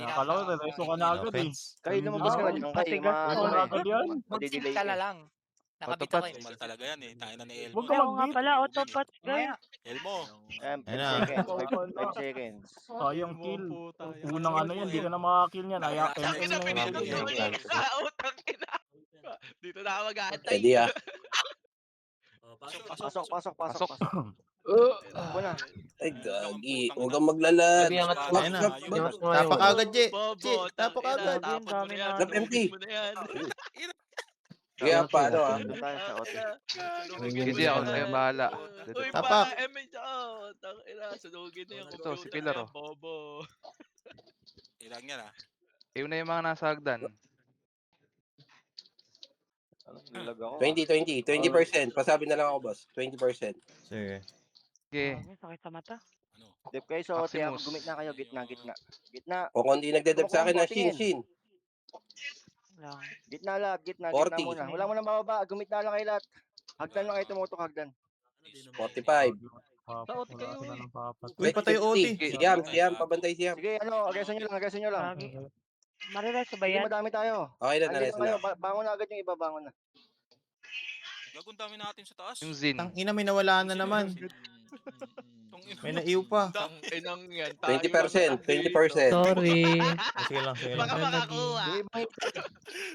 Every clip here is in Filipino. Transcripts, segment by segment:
Akala ko rereso ka na No agad, eh. offense. Kayo lumabas ka na diyan, kayo Matigas Rereso to. na agad yan. Mag-sync Madidelay ka ka na eh. lang. Nakabit Autopat. ako eh. Normal talaga yan eh. Tayo na ni Huwag Elmo. ka Oo nga mag-mute. pala, autopat guys. Elmo. Ayan, 5 Ayun na. seconds. Wala. 5 seconds. Sayang kill. Unang ano yan, di ka na makakill yan. Ay, Nasa MM na yan. Sige, eh. sige. Utang ina. Dito na ako mag-aantay. Pwede ah. Pasok, pasok, pasok, Pasok. pasok. Wala. Ay, gagi. Huwag kang maglalag. Ayun na. Tapak agad, G. G, tapak agad. Ang dami na. Lap empty. Mo na yan. Kaya paano ah? Doon tayo sa OT. Hindi ako sa'yo bahala. Uy, Tapak. pa, MH ako. Tangina, sunugin na yung Ito, si computer Pilar, na oh. yan, bobo. Ilang yan ah. Ayun na yung mga nasa hagdan. Lalag ako. 20. 20%. Pasabi na lang ako, boss. 20%. Sige. Sige. Ay, sakit sa mata. Dep kayo sa OT. Maximus. Gumit na kayo. Gitna, gitna. Gitna. O kung di nagdedep sa akin na Shin. Lang. Gitna lahat. Gitna. 40. Gitna muna. Wala mo nang bababa. Gumit na lang kayo lahat. Hagdan lang kayo tumutok hagdan. 45. Wala sila ng papat. Uy, patay OT. Siyam. Pabantay siyam. Sige, ano, agresan nyo lang, agresan nyo lang. Lagi. Marireso ba Sige, yan? madami tayo. Okay na, Andito nares kayo. na. Bangon na agad yung iba, bangon na. Gagawin dami natin sa taas. Yung Zin. Tang ina, may nawala na naman. May naiw pa. Tang inang yan. 20%. 20%. Sorry. Sige lang, sige Baka lang. makakuha. Sige, may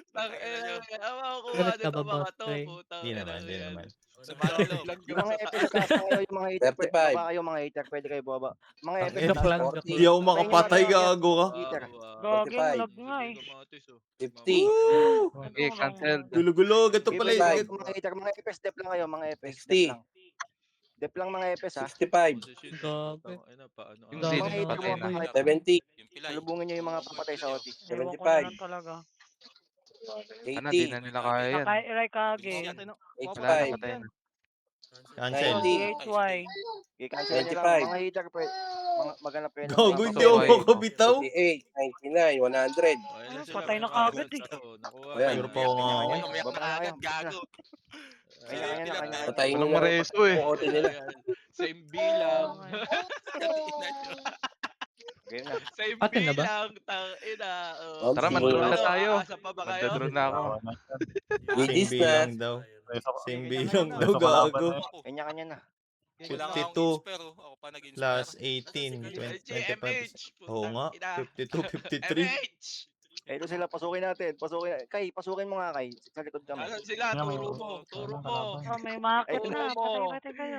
Tang inang yan. Makakuha Galit ka dito ba, mga boss, to. Trey? Putang Di ina naman, di yan. naman. Sa Manilo. yung mga FS taas na kayo, yung mga hater. 35. Baba kayo mga hater, pwede kayo baba. Mga FS Joke taas. lang, 40. joke Hindi ako makapatay, gago ka. Hater. Gagi, 45. lag nga eh. 50. Okay, cancelled. Gulo-gulo, ganito pala Sige, yun. mga hater, mga FS, dep lang kayo, mga FS. 60. Dep lang. Dep lang mga FS ha. 65. Gabi. Yung Mga Zin, hater patay mo, na. mga 70. Yung pilay. salubungin nyo yung mga papatay sa OT. Ewan ko 75. na lang talaga. Ano, di na nila kaya yan. Nakairay kagi. 85. Wala na, patay na. Cancel. 90. HY. I-cancel nyo 25. lang. Mga hater, maghanap kayo ng Gago, mga hindi ako makabitaw. 88. 99. 100. Patay na kagad eh. Ayan. Pure pa ako nga ako. Umiyak Baba na na agad, kayo. gago. Kanya-kanya na, kanya-kanya. Patayin Walang nila. mareso eh. Yung OT nila. Same bilang. Game na. Same Atin na ba? bilang. Tang ina. Tara, Sige. mag-draw na tayo. Asa pa ba kayo? Magdadron na ako. Same Witness na. bilang daw. Same bilang daw, Reso kalaban gago. na yan. Kanya-kanya na. Wala nga 52 akong inspire, oh. Ako pa nag-inspire. Plus 18, 25. Oo nga, 52, 53. MH! Ito sila, pasukin natin. Pasukin mo nga, Kay. Sa likod ka mo. Ano sila? Yan, may- Turo mo. Turo mo. Oh, may market Ay, na. mo. Patay kayo.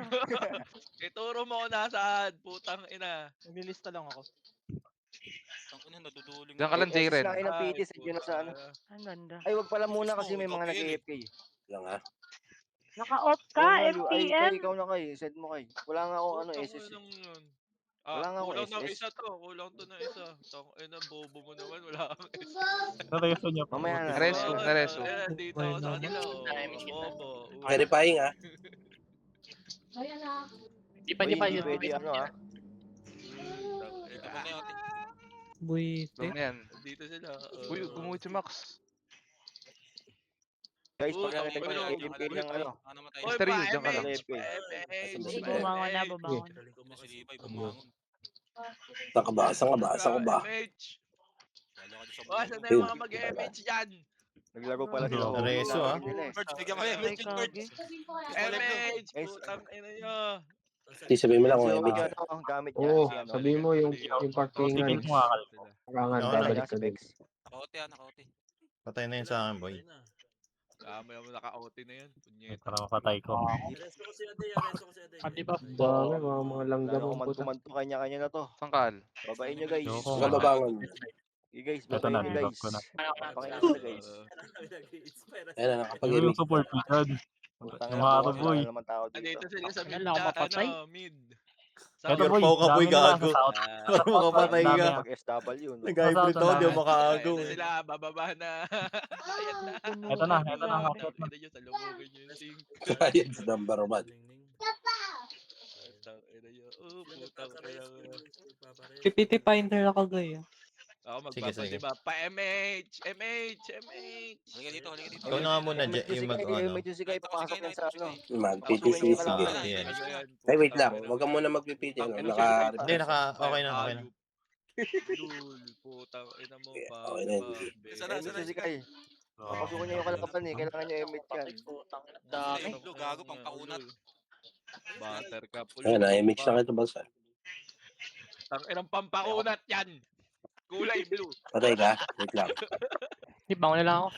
Ituro mo kung nasaan. Putang ina. Naglilista lang ako. Ang ina, naduduling. Diyan ka lang, Jaren. Kinain ng PT, send nyo na sa ano. Ang ganda. Ay, wag pala muna kasi may mga nag-AFK. Lang ah. Naka-off ka, Ay, FTM. ikaw na, Kay. Send mo, Kay. Wala nga akong ano, Putang SS. inang yun. Wala nga ako kulang ng SS. isa to. Kulang to na isa. Tang ina, bobo mo naman. Wala kang isa. Rereso niya pa. Mamaya na. Reso, nareso. Ayan, dito ako sa kanila. Bobo. Verifying ah. Di pa, di pa. Hindi pwede ano, ha. Ito pa na yun. Buwiste. Lang na yan. Dito sila. Uy, gumuhit si Max. Guys, Uy, pag nakita uy, nyo uy, yung AFK ng ano. namatay. Oy, Mystery, pa, diyan ka lang. MH, Kasi Bumangon na, bumangon. Si Levi, bumangon. Saan ka ba? Saan ka ba? Saan ka ba? MH. Lalo ka dyan sa Oh, saan na yung mga mag-MH dyan? Naglaro pala sila. Reso, ah. Birds, bigyan mo yung Patay MH, Birds. kagi. MH! Guys. Putang ina nyo. Di sabihin mo lang kung Kasi MH. ano, gamit niya. Oo, si ano. sabihin mo yung Sige, parkingan. mga kalpo. Kailangan Oo, babalik Kaya ka si din. Bex. Nakaote ah, nakaote. Patay na yun sa akin, boy. Mamaya mo naka-OT na yan. Punyet. Para mapatay ko. Pati ba? Dami, mga langgam ang puta. Kumanto, kanya-kanya na to. Sangkal. Babain nyo, guys. Ayoko. Saan ka babangon? Okay, guys, Ito babain na, nyo, nilog guys. ko na. Pakinggan nyo, guys. Ayan na, Ano nakapag-MH. yung support ko dyan? Putang Yung ina, haro, wala boy. naman tao dito. Andito sila sa mid. Yan lang ako mapatay. Mid. Ito Pure boy, pao ka, boy, dami nila gago. sa south. Para makapatay Dami, ka. ah. Mag-SW, no? Nag-hybrid ako, di ako makaagaw. Ito sila, bababa na. Ayan na. Ito na, ito na. Ito nyo, salubugin nyo yung sink. Science number 1. Putang ina nyo. Oh, putang ina nyo. PPT Finder ako gaya. Ako Sige, sige. magpapadiba. Pa-MH! MH! MH! Halika dito, halika dito. Ikaw na nga muna, yung mag-ano. Medyo si Guy papasok yan sa ano. Man, PTC, sige. Yan. Ay, wait lang. Huwag ka muna mag-PPT. Ano, Hindi, okay na, okay na. Lul, putang ina mo pa. Okay na yun. Sana Emage si Kai. Papasukin niya yung kalaban eh. Kailangan niya emage yan. Dami. Blue, gago pang pakunat. Buttercup. Ayun, na-MX na kita balsa. Ang inang pampakunat yan. Kulay blue. Patay ka? Wait lang. Di bangon na lang ako.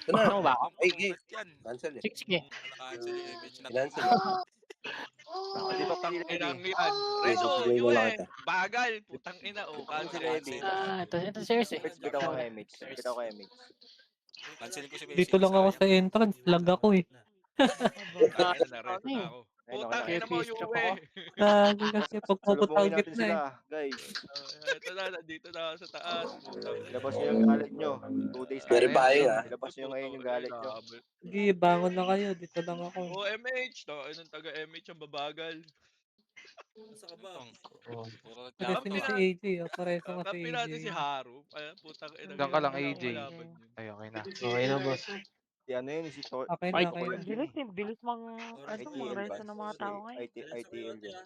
Ito na. Ano ba ako? Ay, Pakunat yan. cancel eh. Sige. Cancel yung image na. Cancel. Hindi pa pili Inang eh. yan. Reso, Sige, yun wala eh. kita. Bagal. Putang ina. O, cancel. Ito serious eh. Bitaw ko image. Bitaw ko image. Cancelin ko si Messi. Dito lang ako sa entrance, lag ako eh. Putang ina, nareso na ako. Ayun, Putang okay ina mo, Strap Yue. ako. Lagi kasi pag Salubungin puputarget natin na eh. sila, guys. Ito na, nandito na ako sa taas. Putang ina. Ilabas niyo yung galit nyo. 2 days Very na buying, yun. ah. Ilabas niyo ngayon yung galit nyo. Sige, bangon na kayo. Dito lang ako. O, MH. Ang taga-MH ang babagal. Puro Pareso Kampi ni si na- AJ. Pareso nga si Kampi natin si AJ. Haru. Ay, putang ina. Diyan ka lang, wala AJ. akong kalaban yun. Ay, okay na. Okay na, boss. Si ano yun, si Tor. Okay na, okay na. Bilis eh. Bilis mang, ano, ITL mga ba? resto ng mga tao ngayon. ITL yan.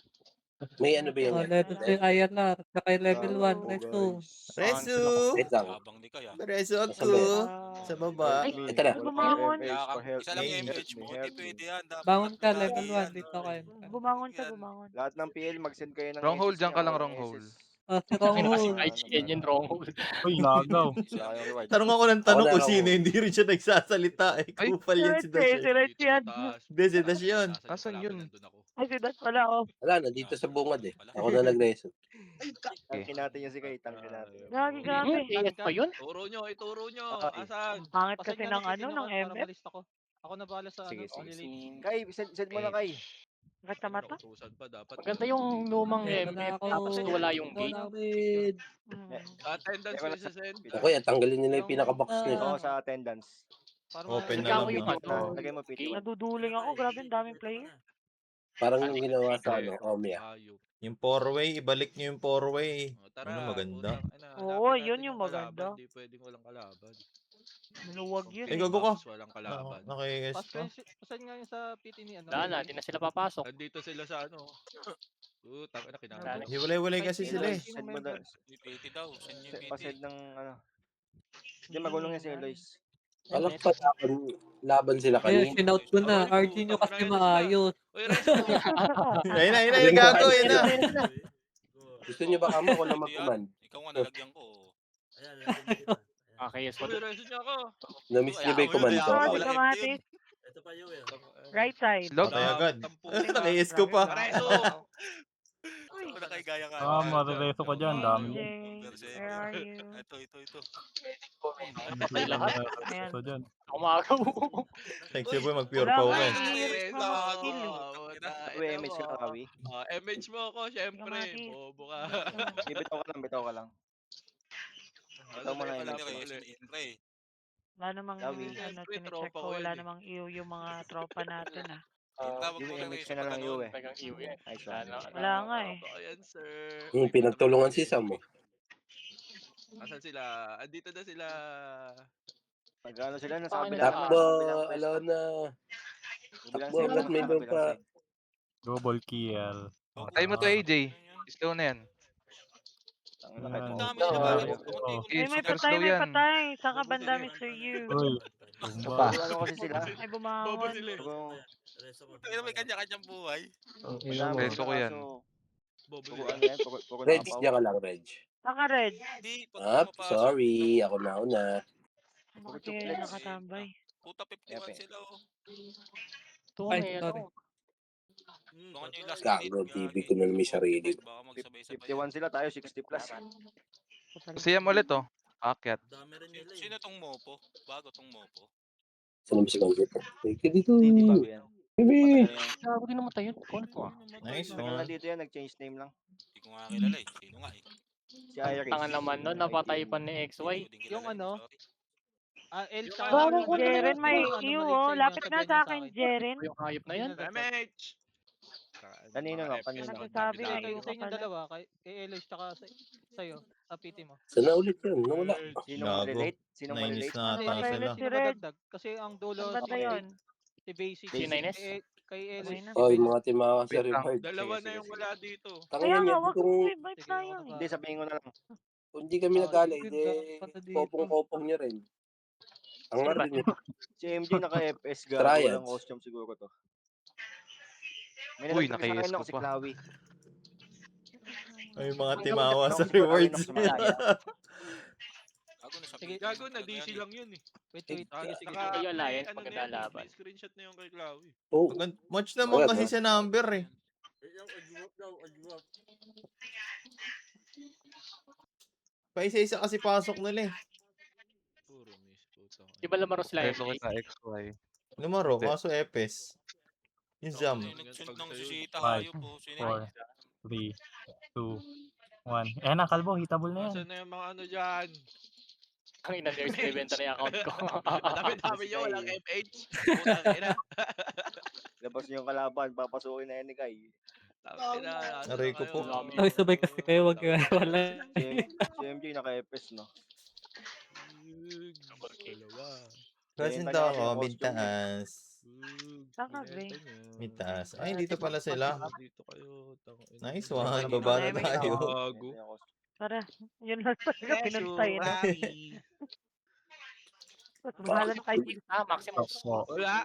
May ano ba yung... Oh, level 3 INR. Saka yung level 1, resto. Resu! Wait lang. Abang ni Kaya. Resu Nasa ako! Ah, Sa baba. Ay, Ito na. bumangon. Isa lang yung image mo. Hindi pwede yan. Dapat Bangon ka, lagi level yan. 1. Dito kayo. Bumangon ka, bumangon. Lahat ng PL, mag-send kayo ng Wrong hole, SS dyan ka niya, lang, walang wrong hole. SS. Oh, si Ronghole. Yan yung wrong hole. Uy, nagaw. Wala kayong reward. Tanong ako ng tanong Ako na, kung ako. sino, hindi rin siya nagsasalita. Eh, Ay, kupal yan si Dash. Si Red yan. Hindi, si Dash yun. Asan yun? Ay, si Das pala, oh. Wala, nandito sa bungad eh. Ako na nag-reso. Tangkin natin yung si Kai, tangkin natin. Gagi, gagi. pa yun? Ituro nyo. Okay. Asan? Pangit kasi ng ano, ng MF. Ako na bala sa Sige, sige. Kai, send mo na Kai. Kacamata. Utusan pa dapat. Maganda yung lumang MF, tapos wala yung gate. Attendance ko sa send. Ako yan, tanggalin nila yung pinaka-box nila. Oo, sa attendance. Open na lang. yung no? ano. Lagay mo PT1. Naduduling ako. Grabe, ang daming player. Parang yung ginawa sa ano, Omia. Ayop. Yung 4-way, ibalik nyo yung 4-way. Tara, Ano maganda? putang ina, Oo, hanapin yun natin yung kalaban, maganda. Di pwedeng walang kalaban. Maluwag yun. Eh, eh. gago ka. Tapos walang kalaban. Naki-S pa. Pasan nga yung sa PT ni ano. Wala, di na sila papasok. Andito sila sa ano. Tang ina kinakabahan. Hiwalay-walay kasi sila eh. Send mo na. Yung PT daw. Send yung PT. Pasend ng ano. Hindi, magulong yan si Eloise. Alam ko pa, laban sila Kaya kanina. shinout ko na. RG nyo kasi maayos. Uy, Rezo! Ayun na, ayun gago, ayun na. Gusto niyo ba kamo ko na mag-command? Ikaw nga nalagyan ko. Okay, yes. Uy, Rezo niya ako! Na-miss niyo ba yung command ko? Oh, si Wala Kamatis. Right side. Slog? Patay agad. Tampukin. Naki-S ko pa. Rezo! Ako na kay Gaya ka. Ah, marireso ka dyan. Dami. Jay, where are you? Ito. Patay lahat. Ayan. So dyan. Umagaw. Thanks you boy, mag-pure Wala pa nga, eh. Iris Rezo! mga skill. Uy, MH ka Kawi. MH mo ako, syempre. Kamatis. Bobo ka. Bitaw ka lang. Ito mo na Wala MH pa mo. ulit. Wala namang, Gawi. ano, Siyempre, chinecheck tropa ko. ko Wala yun eh. namang iyo yung mga tropa natin, ah. Yung MH ka na lang yun eh. Ay, sorry. Wala nga eh. Ayan, sir. Yung pinagtulungan si Sam mo. Asan sila? Andito na sila. Mag-ano sila, nasa kabila. Takbo, Alona. Takbo, ba't may doon pa? Double kill. Patay mo to, AJ. Slow na yan. Ang dami Ah, nila ah, bakit? Okay, Ay, may super patay, slow may yan. patay. Saan ka banda, Mr. Yu? Uy. Tumba. Ano kasi sila? Ay, Bobo bumangon. sila eh. Pero may kanya-kanyang buhay. Reso ko yan. Bobo Puro sila. ano yan, puro Reg, napaw. diyan ka lang, Reg. Saan ka, Red? Hindi, pag Up, pumapasok, sorry. Ako na una. Bakit kaya nakatambay? Puta 51 sila oh. Ay, sorry. Baka nyo yung last Gago, TV ko na naman yung sarili. Baka magsabay-sabay. 51 sila, tayo 60 plus. Siyam ulit oh. Akyat. Sino tong mopo? Bago tong mopo. Saan naman si Ganggo? Thank you dito. Hindi bago yan. Baby! Gago din naman tayo. Kulit ko ah. Nice Tagal na one. dito yan, nag-change name lang. Hindi ko nga kilala eh. Sino nga eh. Si Iris. Tangan naman nun, napatay pa ni XY. Yung ano? El Bakit ko Jeren, may iyo, oh. Lapit na sa akin, Jeren. Yung hayop na yan. MH! Kanino nga, kanino? Nagsasabi Kapila. kayo ka pala. kay Eloy tsaka sa'yo, sa PT mo. Saan na ulit yun? Nawala. Sinong Gago. malilate? Sinong Nainis malilate? na ata Patay sila. na si Red. Kasi ang dulo Ang banda yun. si Basic. Si Nines? Kay Okay Elish. na. Oy, mga timawa sa Wait lang. reward. Dalawa Sige, na yung sige, wala dito. Kaya Tangina nga, niya, wag kung revive Sige, tayo ako eh. Hindi, sabihin ko na lang. kung di kami nagala, Ingrid, di dapat na dito. kopong-kopong nyo rin. Ang Sino ba? rin eh. Si MJ naka-FS gago, Triads. walang costume siguro to. May Uy, nalagdag sa akin naka-yes ako ko si pa. Chloe. Ay, mga Ano, timawa ano, sa si Chloe rewards. na sa Malaya. Gago na sa Sige. video. Gago, na Ano DC yan? lang yun eh. Wait. Eh, Sige, sige. Saka, Kayo alliance, ano na maganda yan, laban. may screenshot na yung kay Chloe. Oo. Match naman Wala kasi ba? sa number eh. Paisa-isa kasi pasok nila eh. Puro miss, putang. Di ba lamaro sila Reso MJ? kita XY. Lumaro, Hindi. kaso Epes. Yung jam. Nag-send ng sisita Five, hayop po. Sino 4, 3, 2, 1. Eh na, kalbo, hitable na yan. Asan na yung mga ano dyan? Ang ina nyo, ibenta na yung account ko. Dami-dami nyo, walang Sky. FH. Putang ina. Labas niyo yung kalaban, papasukin na yan ni Kai. Tangina, asan Aray na ko kayo? po. Ay, sabay kasi kayo, wag wala. Si MJ naka-FS, no? Dalawa. Present Benta niya ako, yung mid costume niya. taas. Saka, Benta Gray. niya. Mid taas. Ay, dito pala sila. Dito kayo. tangina. Nice one, baba na Dynamic tayo. Gago. Tara, yun lang talaga pinantay na. Bahala na kayo dito. Maximus. Opo. Wala.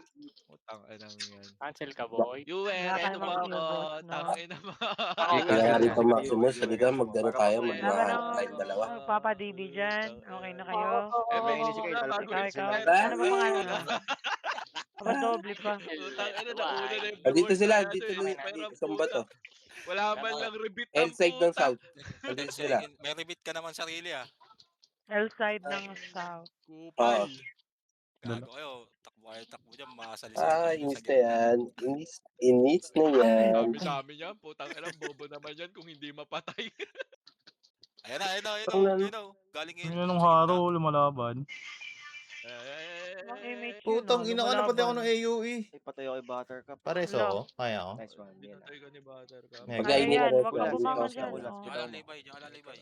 Utang inang yan. Cancel ka, boy. You Wala ano tayong mo ako? mag-invoke, no? Tangina mo. Kaya rito Maximus, halika magdano tayo, Wala Wala ka nang tayong dalawa. magpapa-DB dyan. Okay na kayo. Eh, may inisip kayo, bago talapit Ikaw, yun ikaw. sila. Ano ba pangalan mo? Aba, doble pa. Utang ina, nauna na yung Dito viewers sila, na dito ano, sila. pero Dito sa bato. Wala man lang rebit L ang side ng puta. south. Dito sila. May rebit ka naman sarili ah. L-side ng south. Kupal. Gago kayo. Takbo dyan. Makasali Inis na yan. Inis na yan. Dami-dami niya. Putang ina, bobo naman yan kung hindi mapatay. Ayun na. Galing Yun na nung haro, lumalaban. Ang image yun, Putang no? ina ka, napatay ako Lumalaban. ng AUE. Ay, patay ako kay Buttercup. Pareso Wala. ako, kaya ako. Nice one, yan. Pinatay ka ni Buttercup. May Pag Kaya ini yan, na wag Wala, ka bumangon sige, dyan. wala. oh. Diyan lalibay.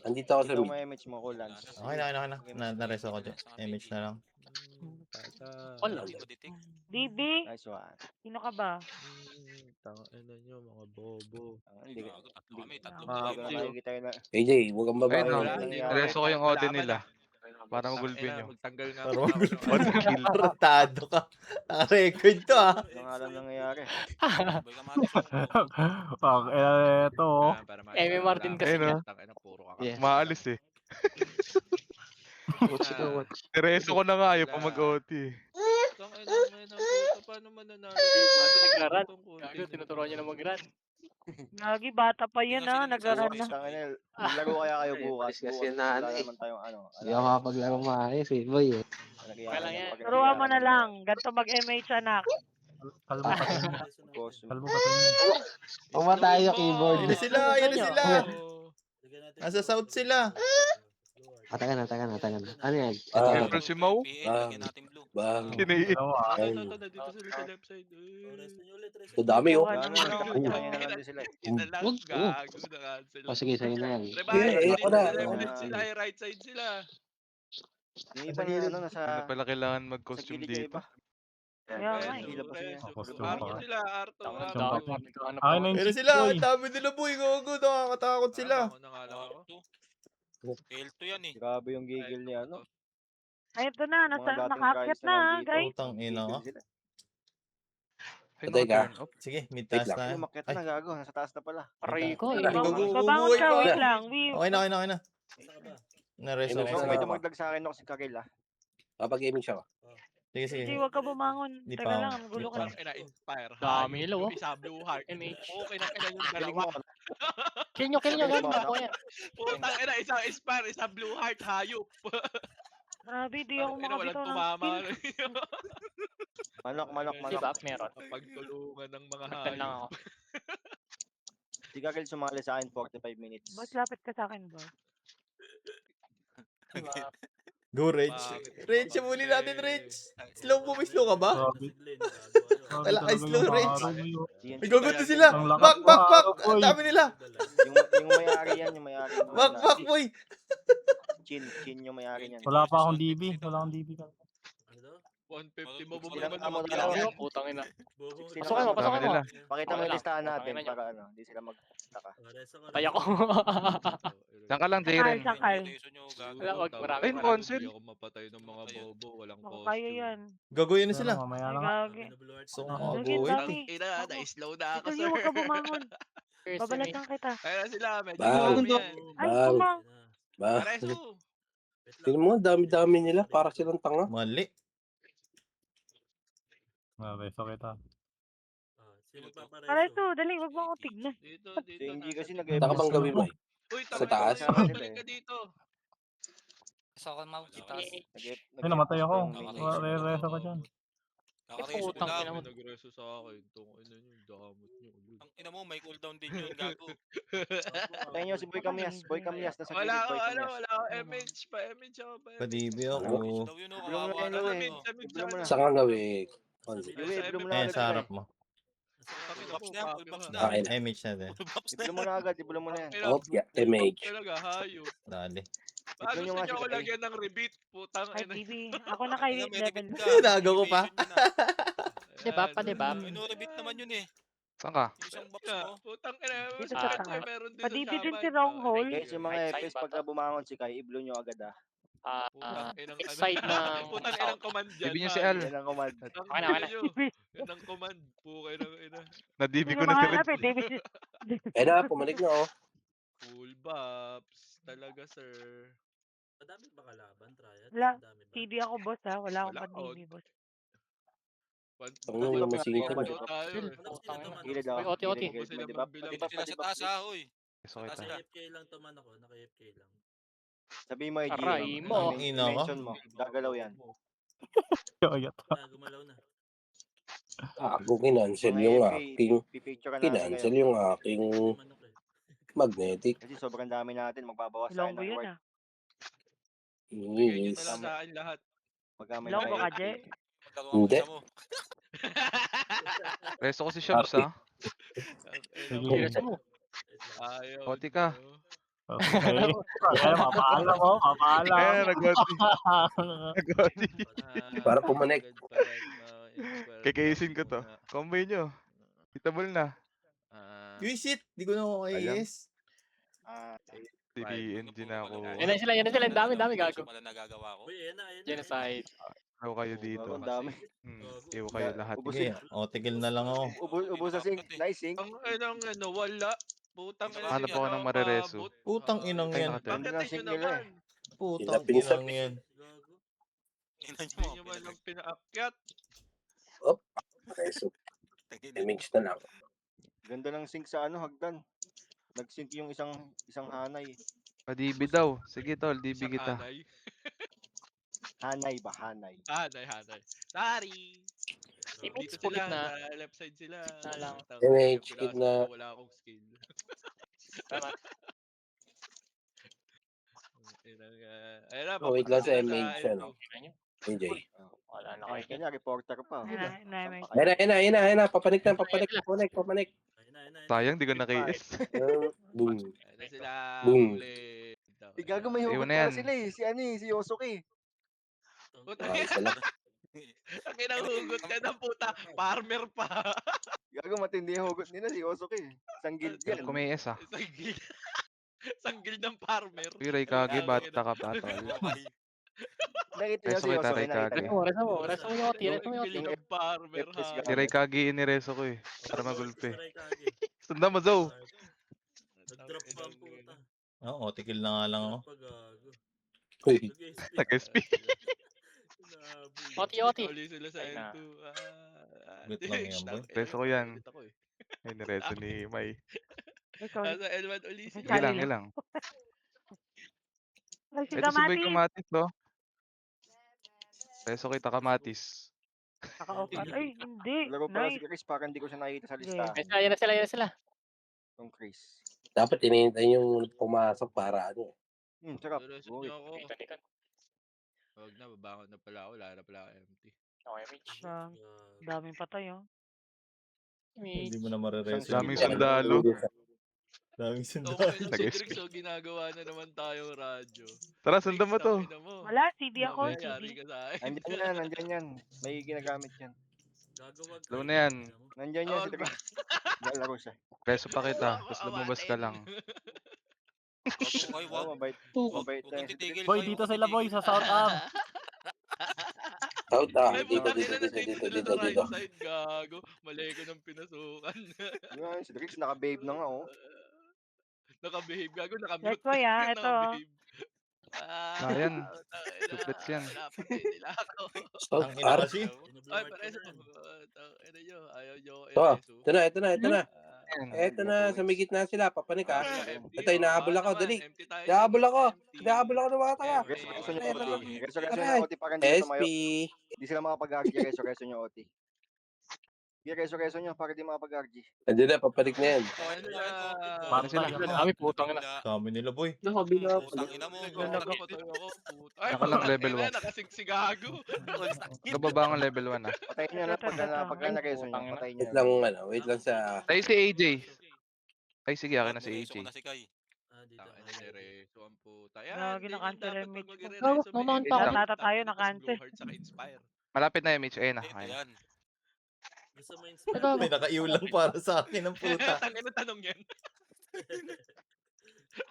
Andito ako sa Ikaw mid. may image mo, Kulans. Okay na. Nareso ko dyan. Image na lang. Wala. Hindi ko detect. DB, Nice one. sino ka ba? Tangina nyo, mga bobo. Hindi Gago, tatlo kami. Tatlo Ah, Hindi ko babae. nakikita yun na. AJ, huwag kang babae. Ayun na. Wala nangyari. Reso ko yung Odin nila. Para magulpin nyo. Magtanggal nga. Para ako. magulpin. Rotado ka. Naka-record to ah. Ano nga lang nangyayari? Sabay ka mati. Pag eto. Para Amy Martin kasi Ayun, yan. Tangina, puro ka. Yeah. Maalis eh. Reso ko na nga, ayaw pa mag-OT. Tangina, paano mananalo? Nagra-run. Gago, tinuturuan niya na mag-run. Gagi, bata pa yun Sino ah. sino Nag-run nagsasabi? na. Tangina, laro kaya kayo bukas. Kasi Bukas, nanay. wala naman tayong ano. Hindi ako makapaglaro maayos eh, boy eh. Okay lang yan. Turuan mo na lang. Ganito mag-MH anak. Kalbo ka sa inyo. Costume. Kalbo ka sa inyo. Uma tayo keyboard. Yun na sila. Nasa south sila. Taga na. Ano yan? April si Mau? PA, lagyan natin blue. Bang. Kinaiit. Dalawa. Dito sila sa left side. Ito dami oh. Wala naman, kanya na lang din sila. Ina lang, Wag, gago na cancel. O sige, sa'yo na yan. Revive, ako na. left side sila, right side sila. Yung iba na ano, nasa... Hindi na pala kailangan Sa mag-costume gilid yung dito. iba. Kaya nga eh. Hila pa sila. Costume Arto pa. sila, Arto. Tama, Jump dami. up. Ay, na yung Pero six sila. boy. Ang dami nila boy. Gogo. Nakakatakot sila. Ako nakala ko. L2 yan eh. Grabe yung gigil niya, ano? Ay, ito na. Mga dating Nakakit tries na, nandito. guys. Putang ina ka. Gigil sila. Ay, Patay ka. turn off. Sige, mid Wait taas lang. na. Ay, umakyat na, gago. Nasa taas na pala. Aray ko. Ay, eh. gago. Babangon ka, Buhay pa. wait lang. Okay na. Nareso Ikaw, ko. may dumagdag sa akin ako si Karel, ah. Kapag-gaming siya. Sige. Hindi, huwag ka bumangon. Di Teka pa. lang, ang gulo Di ka. pa. Ina inspire. Dami, hello, oh. Isa blue heart. MH. Okay na ina yung Galing dalawa. mo. Kill nyo. Ganun ako yan. Putang ina, isang inspire, isa blue heart, hayop. Grabe, di ako Ina, walang makabitaw ng tumama. skill. Manok. Di ba? Meron. Pagtulungan ng mga Nagtan lang hayop. ako. Si Karel sumali sa akin 45 minutes. Boss, lapit ka sa akin, boss. Go, Reg. Reg, muli natin, Reg. Slow ka ba? Grabe. Wala kay slow, Reg. Yan, Ay, gago to sila. Ang lakas. Back. Boy. Ang dami nila. yung may-ari yan, yung may-ari. Back, boy. Chin yung may-ari niyan. Wala pa akong DB. 150 mo Ilang naman tama naman na lang. kailangan. Putang ina. 16 Pasukin mo, lang. pasukin Dami mo. nila. Pakita mo Wala. yung listahan Putangin natin na niyo. para ano, hindi sila magtaka. Tay ako. Diyan ka lang, Sakal, Jaren. sakal. Reso nyo, gago. Wala, wag, marami, Ayun, marami. Consul. Hindi ako mapatay ng mga bobo, walang Baka costume. kaya yan. Gagoyin na Pero sila. mamaya Ay, na nga. gagi. So, Ah, mga Gagi, gagoyin. dami. Ina, Ako. na-slow na ako, Ito sir. huwag ka bumangon. First Babalatan kita. Kaya na sila, medyo Bang. marami yan. Ay, Bang. kumang. Ba? Pareso. Tingnan mo, dami-dami nila. Para silang tanga. Mali. Beso kita. Para ito, dali, huwag mo akong tignan. Dito, Si dito. Ingy kasi nasa- Saka bang gawin mo? Uy, Sa tama taas? na kayo, balik ka dito. Sa akin, Mau. Itaas. Ay, namatay ako. Nakareso. Reso ka dyan. Kakareso ko Putang lang. ina mo. Nagreso sa akin. Tong ina nyo, damot nyo. Ang ina mo, may cooldown din yun, gago. Tayo nyo si Boy Camias. Boy Camias, nasa Wala gilid, ako, Boy ano, Camias. wala ako MH pa, MH ako pa. Padibi Reso ako. daw yun, oh. Iblo mo na Kawawa yan, na Lou, lang, eh. oh. Iblo mo na. Saan nga gawin? Consul. Lou, iblo mo na Ayan, agad. sa harap mo. Full buffs na, full buffs na. Akin. Image natin. Full buffs na. Iblo mo na agad, iblo mo na yan. Oh, yeah, image. Talaga, hayop. Dali. Paano Iblo nyo gusto nga nyo si ako Kai. lagyan ng rebeat? Putang Ay, ina. BB. Ako na kay Ina, may level. rebit ka. Nago ko pa. Animation yun, ah. Diba? Pa, diba? Ino-rebit naman yun eh. Saan ka? Yung isang buffs Yeah, mo. putang ina. Dito Sa sa kanya, taas. meron din Padibi sa din shaman. si Wrong Hole. Guys, yung mga Right side FPS ba pagka to? bumangon si Kai, iblo nyo agad ah. Putang inang East side ng Putang inang command dyan. Bibi niya si tayo. Al. Yan ang command. Ang Okay na, okay na. ina nyo. Yan ang command. Pukay ng ina. Nadibi Hindi ko ko na si Red. mahanap eh, David. Ayun na, pumalik na oh. Full buffs. Talaga, sir. Wala, TD ako boss ha. Wala akong Wala, pan-TD boss. Ang nang masingit Pati na. tayo eh. Putang ina. Gilid ako. Uy, OT, OT. Gilid, Sila may diba? magbilang. Pati ba, Sila pati sa ba? taas, ha, hoy. Beso Taas kita. sila. Sabi mo, IG, Aray mo. Ang ina ka. mention mo. Gagalaw yan. Kaya Ako kinancel Mga yung FA, aking pipicture ka natin kinancel ngayon. yung aking magnetic. Kasi sobrang dami natin, magbabawas tayo Ilonggo ng yun work. ah. Bigay nyo Yes. na lang sa akin lahat. Pagka may Ilonggo ka, naka-FA. Je? Maglaro ako Hindi. isa mo. Reso ko si Shams, ha? Sige. Reso mo. Ayaw. Oti ka. Okay. Kaya mapaalam ko. Mapaalam. Ayan, nag-oti. Nag-oti. Para pumanik. Kikayisin ko to. Combine nyo. Hitable na. Visit! Di ko na ako kayes. TVNG na ako. Yan na sila, yan na sila. Ang dami, dami gago. Wala nagagawa ko. Genocide. Ayaw kayo dito. Ang dami. Iwo kayo lahat. Sige, tigil na lang ako. Ubus na sing. Nice sing. Ang inang ano, wala. Putang ina. Hanap ako ng marereso. Putang inang Ay, yan. nakaturn. Pagdating nyo naman. Putang Pinapinsa. inang yan. Ina nyo Hindi mo. nyo man lang pinaakyat. So, image na lang. Ganda ng sync sa ano, hagdan. Nag-sync yung isang hanay. Pa-DB daw. Sige tol, DB Isang kita. hanay. Hanay ba? Hanay. Hanay. Sorry. Image Dito pulit sila, na. sa left side sila. Na lang. Image, Wala- kid na. Wala akong skill. Tama. Ayun na, Oh, wait lang sa papasok na image, L2. ano. AJ. Wala na Ay, kayo. kanya, reporter pa. Ayun na. Papanik na. Sayang, di ko na-KS. Boom. Ayun na sila. Boom. Ulit. Gago may Iwan hugot na pala yan. sila eh. Si Yosuke. Puta, Isa lang. ang inahugot ka ng puta. Farmer pa. Gago matindi yung hugot nila si Yosuke. Isang guild yan. Kumayes, ha? Isang guild. Isang guild ng farmer. Uy, Raikage, bata ka pa, tol. Okay. Nakita niyo Reso si kita, Yosuke. Raikage. Nakita Reso niyo. mo, reso mo. Reso mo yung OT, reso mo yung OT. Guild ng farmer FPS ha. guy. Si Raikage inireso ko eh. Para magulpe. Sundan mo, Zoe. Oo, tigil na nga lang ako. Uy. Nag-SP. OT, OT. Uli sila sa Ay, na. L2. Wait lang yan, boy. Reso ko yan. Ay, nireso ni May. Ay, sorry. Nasa L1 uli sila. Sige lang, ilang. Ay, si Ito si Boy Gamati. Kamatis, no? Reso kita Kamatis. Naka-off. Ay, hindi. Laro pala si Nice. Chris, parang hindi ko siya nakita sa listahan. Yan na sila, yan na sila. Tong Chris. Dapat inihintay yung pumasok para ano. Sarap. Reso Buwit. niyo ako. Dito, dito. Huwag na, babangon na pala ako. Wala na pala ako empty. Okay, Mitch. Daming patay oh. Hindi mo na marereso. Daming sundalo. Daming So, sundalo. si Nag-SP. Griggs, so ginagawa na naman tayong radyo. Tara, sundan mo to. Tangina mo. Wala, CD ako, Yari CD. ka sa akin. Nandyan yan. May ginagamit yan. Alam mo na yan. Nandyan yan Oh, si Chris. Lalaro siya. Beso pa kita. Ako, Tapos lumabas ka lang. Wag, wag, Mabait. wag, Mabait wag na kang yan si Chris. titigil. Boy, Koy, dito wag sila boy, sa South Arm. Out ah. Ay, Dito, putang dito, ina, dito, nandito dito, sila dito, sa right dito. side, gago. Mali ko ng pinasukan. Yan, si Chris naka-babe na nga oh. Naka-behave, gago, nakamute. Yes, boy, ah. Ito. Naka-behave. Wala yan. Duplets yan. Napatay nila ako. South Tangina Arm. kasi. Ay, pareso. Tangina nyo, ayaw nyo. Oh, ito na, ito na, ito na. Yan. Eto na, sa may gitna sila, papanik ha. Ito, hinahabol ako, dali. Empty tayo. Hinahabol ako. Empty. Hinahabol ako ng mga tanga. Reso nyo Eto na. OT. Reso Aray. nyo OT para hindi SP. Hindi sila makapag-argy. Reso nyo OT. Reso nyo para di makapag-argy. Andiyan na, papanik na yan. Para sila. Kami putang ina. Dami nila boy. Putang ina mo. Ako lang level 1. Nakasiksigago. Nababa ang level 1 ah. Patayin nyo na pagka na-reso nyo. Patayin nyo Wait na. lang, ano, wait lang sa... Tayo si AJ. Ay sige, akin na si AJ. Na si Kai. Gagi, na-cancel yung meet ko. Gago, naunahan pa ako. Tata tayo, na-cancel. Malapit na yung MH. Ayun na. Ito Ayun. yan. Gago. May nakaiulang para sa akin ng puta. Tangin na tanong yan.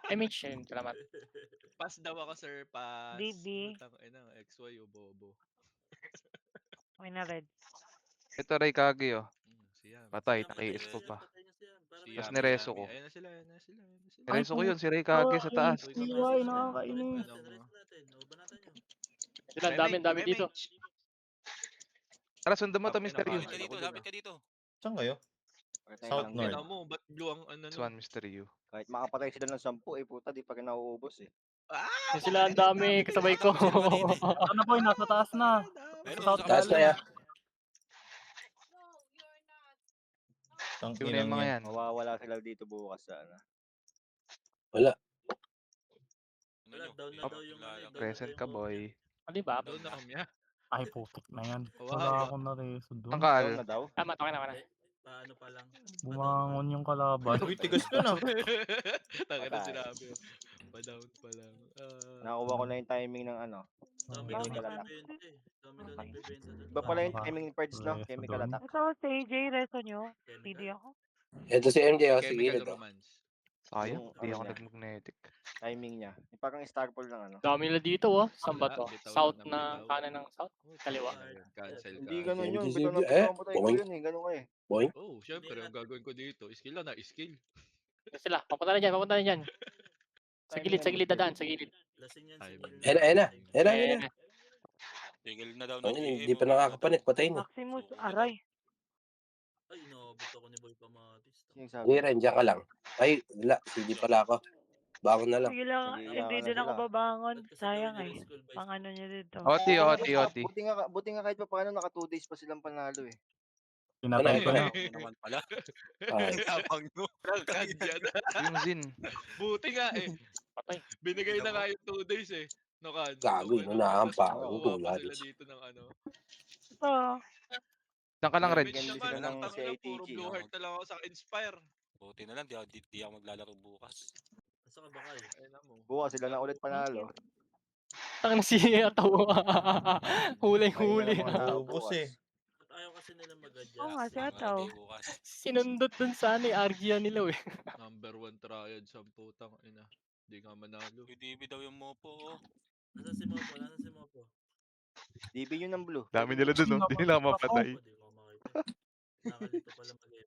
MH yun, salamat. Pass daw ako, sir. Pass. DB. Tangin na, XY o bobo. Okay na, red. Ito Ray Kage oh. Siya. Patay, naki-expo pa. Siya, Tapos nireso ko. Ayan na sila, ayan na sila. Nireso ko yun, si Ray Kage sa taas. TY, nakakainis. Sila, dami dito. Tara, sundan mo to, Mr. Yu. Lapit ka dito, lapit ka dito. Saan kayo? Patayin South lang North. yan. Tingnan mo, ba't blue ang ano? This one, Mr. Yu. Kahit makapatay sila ng 10, puta, di pa rin nauubos eh. Yung sila, ang dami kasabay ko. Ano boy, nasa taas na. Meron South sa Taas na yan. Yun na Tangina yung mga niya. yan. Mawawala sila dito bukas sa ano. Present ka, boy. Ano ba? Doon na kami. Ay, putik na yan. Wala Wala ba? akong nareso doon. Tangkal. Down na daw. Tama, okay na. Bumangon yung kalaban. Uy, tigas to na. Tangin na Patay. sinabi. Pa-down pa lang. Nakuha ko na yung timing ng ano. Chemical attack. Iba pala yung timing ng parts, no? Chemical attack. Ito, si AJ, reso nyo. CD ako. Ito si MJ, oh, sige. Chemical Ito. romance. Sayang, Yung di ano ako niya. nag-magnetic. Timing niya. Yung parang star ball ng ano. Dami nila dito, oh. Saan ba to? Bitaw South ng na, bitaw. kanan ng south? Kaliwa. Cancel Hindi ka. ganun yun. Hindi Bitaw na sige. bitaw mo tayo Boing. yun eh. Ganun ka eh. Oh, syempre, ang gagawin ko dito, skill lang na, skill. Ito sila, papunta na dyan. Sa gilid, dadaan, sa gilid. Ayan na. Tigil na daw Ano, ng hindi pa nakakapanik, patay na. Maximus, aray. Yung sabi. Hindi rin, diyan ka lang. Ay, wala, hindi pala ako. Bangon na lang. Sige lang, Sige, hindi ano din ako sila. babangon. Sayang eh. Pang ano nyo dito. Oti. Buti nga kahit pa paano naka 2 days pa silang panalo eh. Pinatay ko na. naman pala. Ay, Tapang no. Kandyan. Yung Zin. Buti nga eh. Patay. Binigay na nga yung 2 days eh. No, kan. Gago, unahan pa. Nakuha Wala pa sila dito. dito ng ano. Ito. Diyan ka lang, Red. Bigyan din Naman, sila ng ang tangina, CITG, puro blue no? heart na lang ako sa Inspire. Buti na lang, di ako maglalaro bukas. Ayun na mo. Bukas sila na ulit panalo. Tang na si Ataw. Huli. Mga tao Ubus bukas. eh. Oo nga, si Mga Ataw. day bukas. Sinundot dun sa ano, Argia nila eh. Number 1 triad sa putang ina. Hindi nga manalo. UDB daw yung mopo. Oh. DB yun ng blue. Dami nila dun, no? Di nila ako mapatay.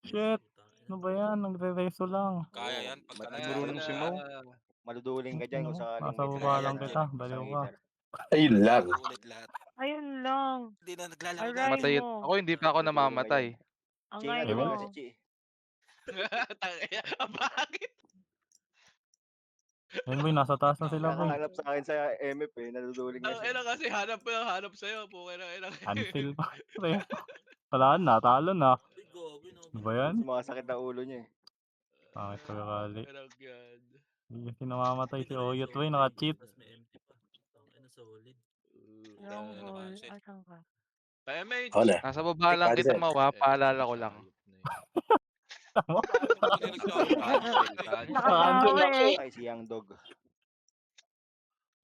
Shit. Ano ba yan? Nagre-reso lang. Kaya yan. Pagka Marunong si Mau. Maluduling ka dyan kung sakaling Nasa baba lang kita. Baliw ka. Ayun lang. ulit lahat. Ayun lang. Hindi na naglalaro. Aray Matay. mo. Ako hindi pa ako namamatay. Ang Chi nga, ngayon Ewan. mo. si Chi. Tangina. Bakit? Ayun boy, nasa taas na sila boy. Nakahanap sa akin sa MF eh. Naluduling na Ang siya. ina kasi hanap sa'yo. Pukay na ina. Until pa. Pre. Wala na, talo na. Ano ba yan? Sumakasakit na ulo niya eh. Bakit pagkakali? Erang yan. Hindi kasi namamatay si Oyot boy, naka-cheat. Long Ano ball. kasi? Asan ka? PMH. Ako na. Nasa baba lang kita, Mau, ha? Paalala ko lang. Nakatawa eh. Ay, si Young Dog.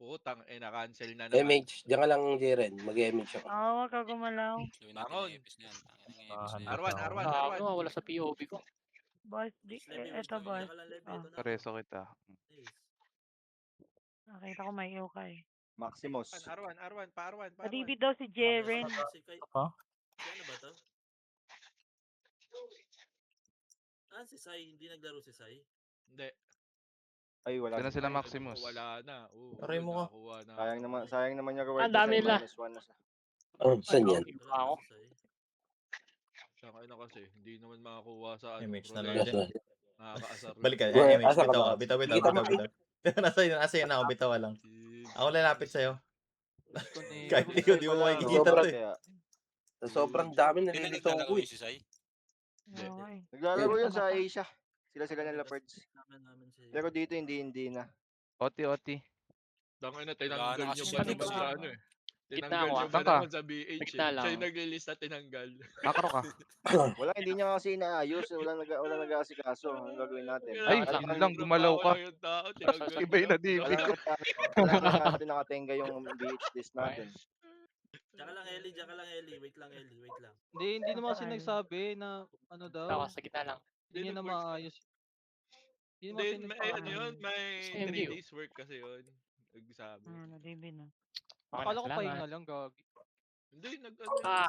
Putang cancel na naman. MH, diyan ka lang, Jeren. Mag-MH ako. Huwag ka gumalaw. Gawin natin Bangon. ng epis niyan. Tangina ng epis na yan. Handle na ako. Gago, wala sa POV ko. Boss, eto boss. Oh, Pareso kita. nakita ko may iyo kay. Maximus. Arwan. Nadibi daw si Jeren. Ha? Ano ba to? Si Sai, hindi naglaro si Sai? Hindi. Ay, wala. Saan na sila Ay, Maximus? Wala na. Aray mo ka. Sayang naman yung reward. Ang dami kasi nila. -1 na siya. Oh, saan yan? Ako. Saka na kasi, hindi naman makakuha sa MH na pro lang level. dyan. Nakakaasar. Balik ka. Well, MH, asa ka bitaw ba? ka. Bitaw. Kita mo, Nasa yun ako. Bitaw lang. Ako lalapit sa'yo. Kahit di ko Wala, makikita sobra to eh. kaya. Sa sobrang dami, Hindi na nalilito ko naglalaro eh. yung si Sai. Okay. Naglalaro yan sa Asia. Sila ng Leopards. Pero dito hindi na. Oti. Dangay na, Wala tinanggal na niyo kasi ba siya naman sa- sa ano eh. Gitna Tinanggal ako, niyo ba Saan ka? naman sa BH Gitna eh. lang. Siya yung naglilista, tinanggal. Makro ka. Wala, hindi niya kasi inaayos. Wala nag-aasikaso. Ang gagawin natin? Ay, Wala. yun lang, gumalaw ka. Yung tao, tinanggal Iba yung niyo. nadibig. Kailangan natin nakatenga yung BH list natin. Tsaka lang Eli. Wait lang. Hindi naman kasi Saan? nagsabi na ano daw. Ako sa gitna lang. Hindi niya na maayos. Hindi Hindi, naman may ano yun, may Same 3 view. days work kasi yun. Nagsabi. Nadibi na. Akala ko Salamat. pahinga lang, gagi. Hindi,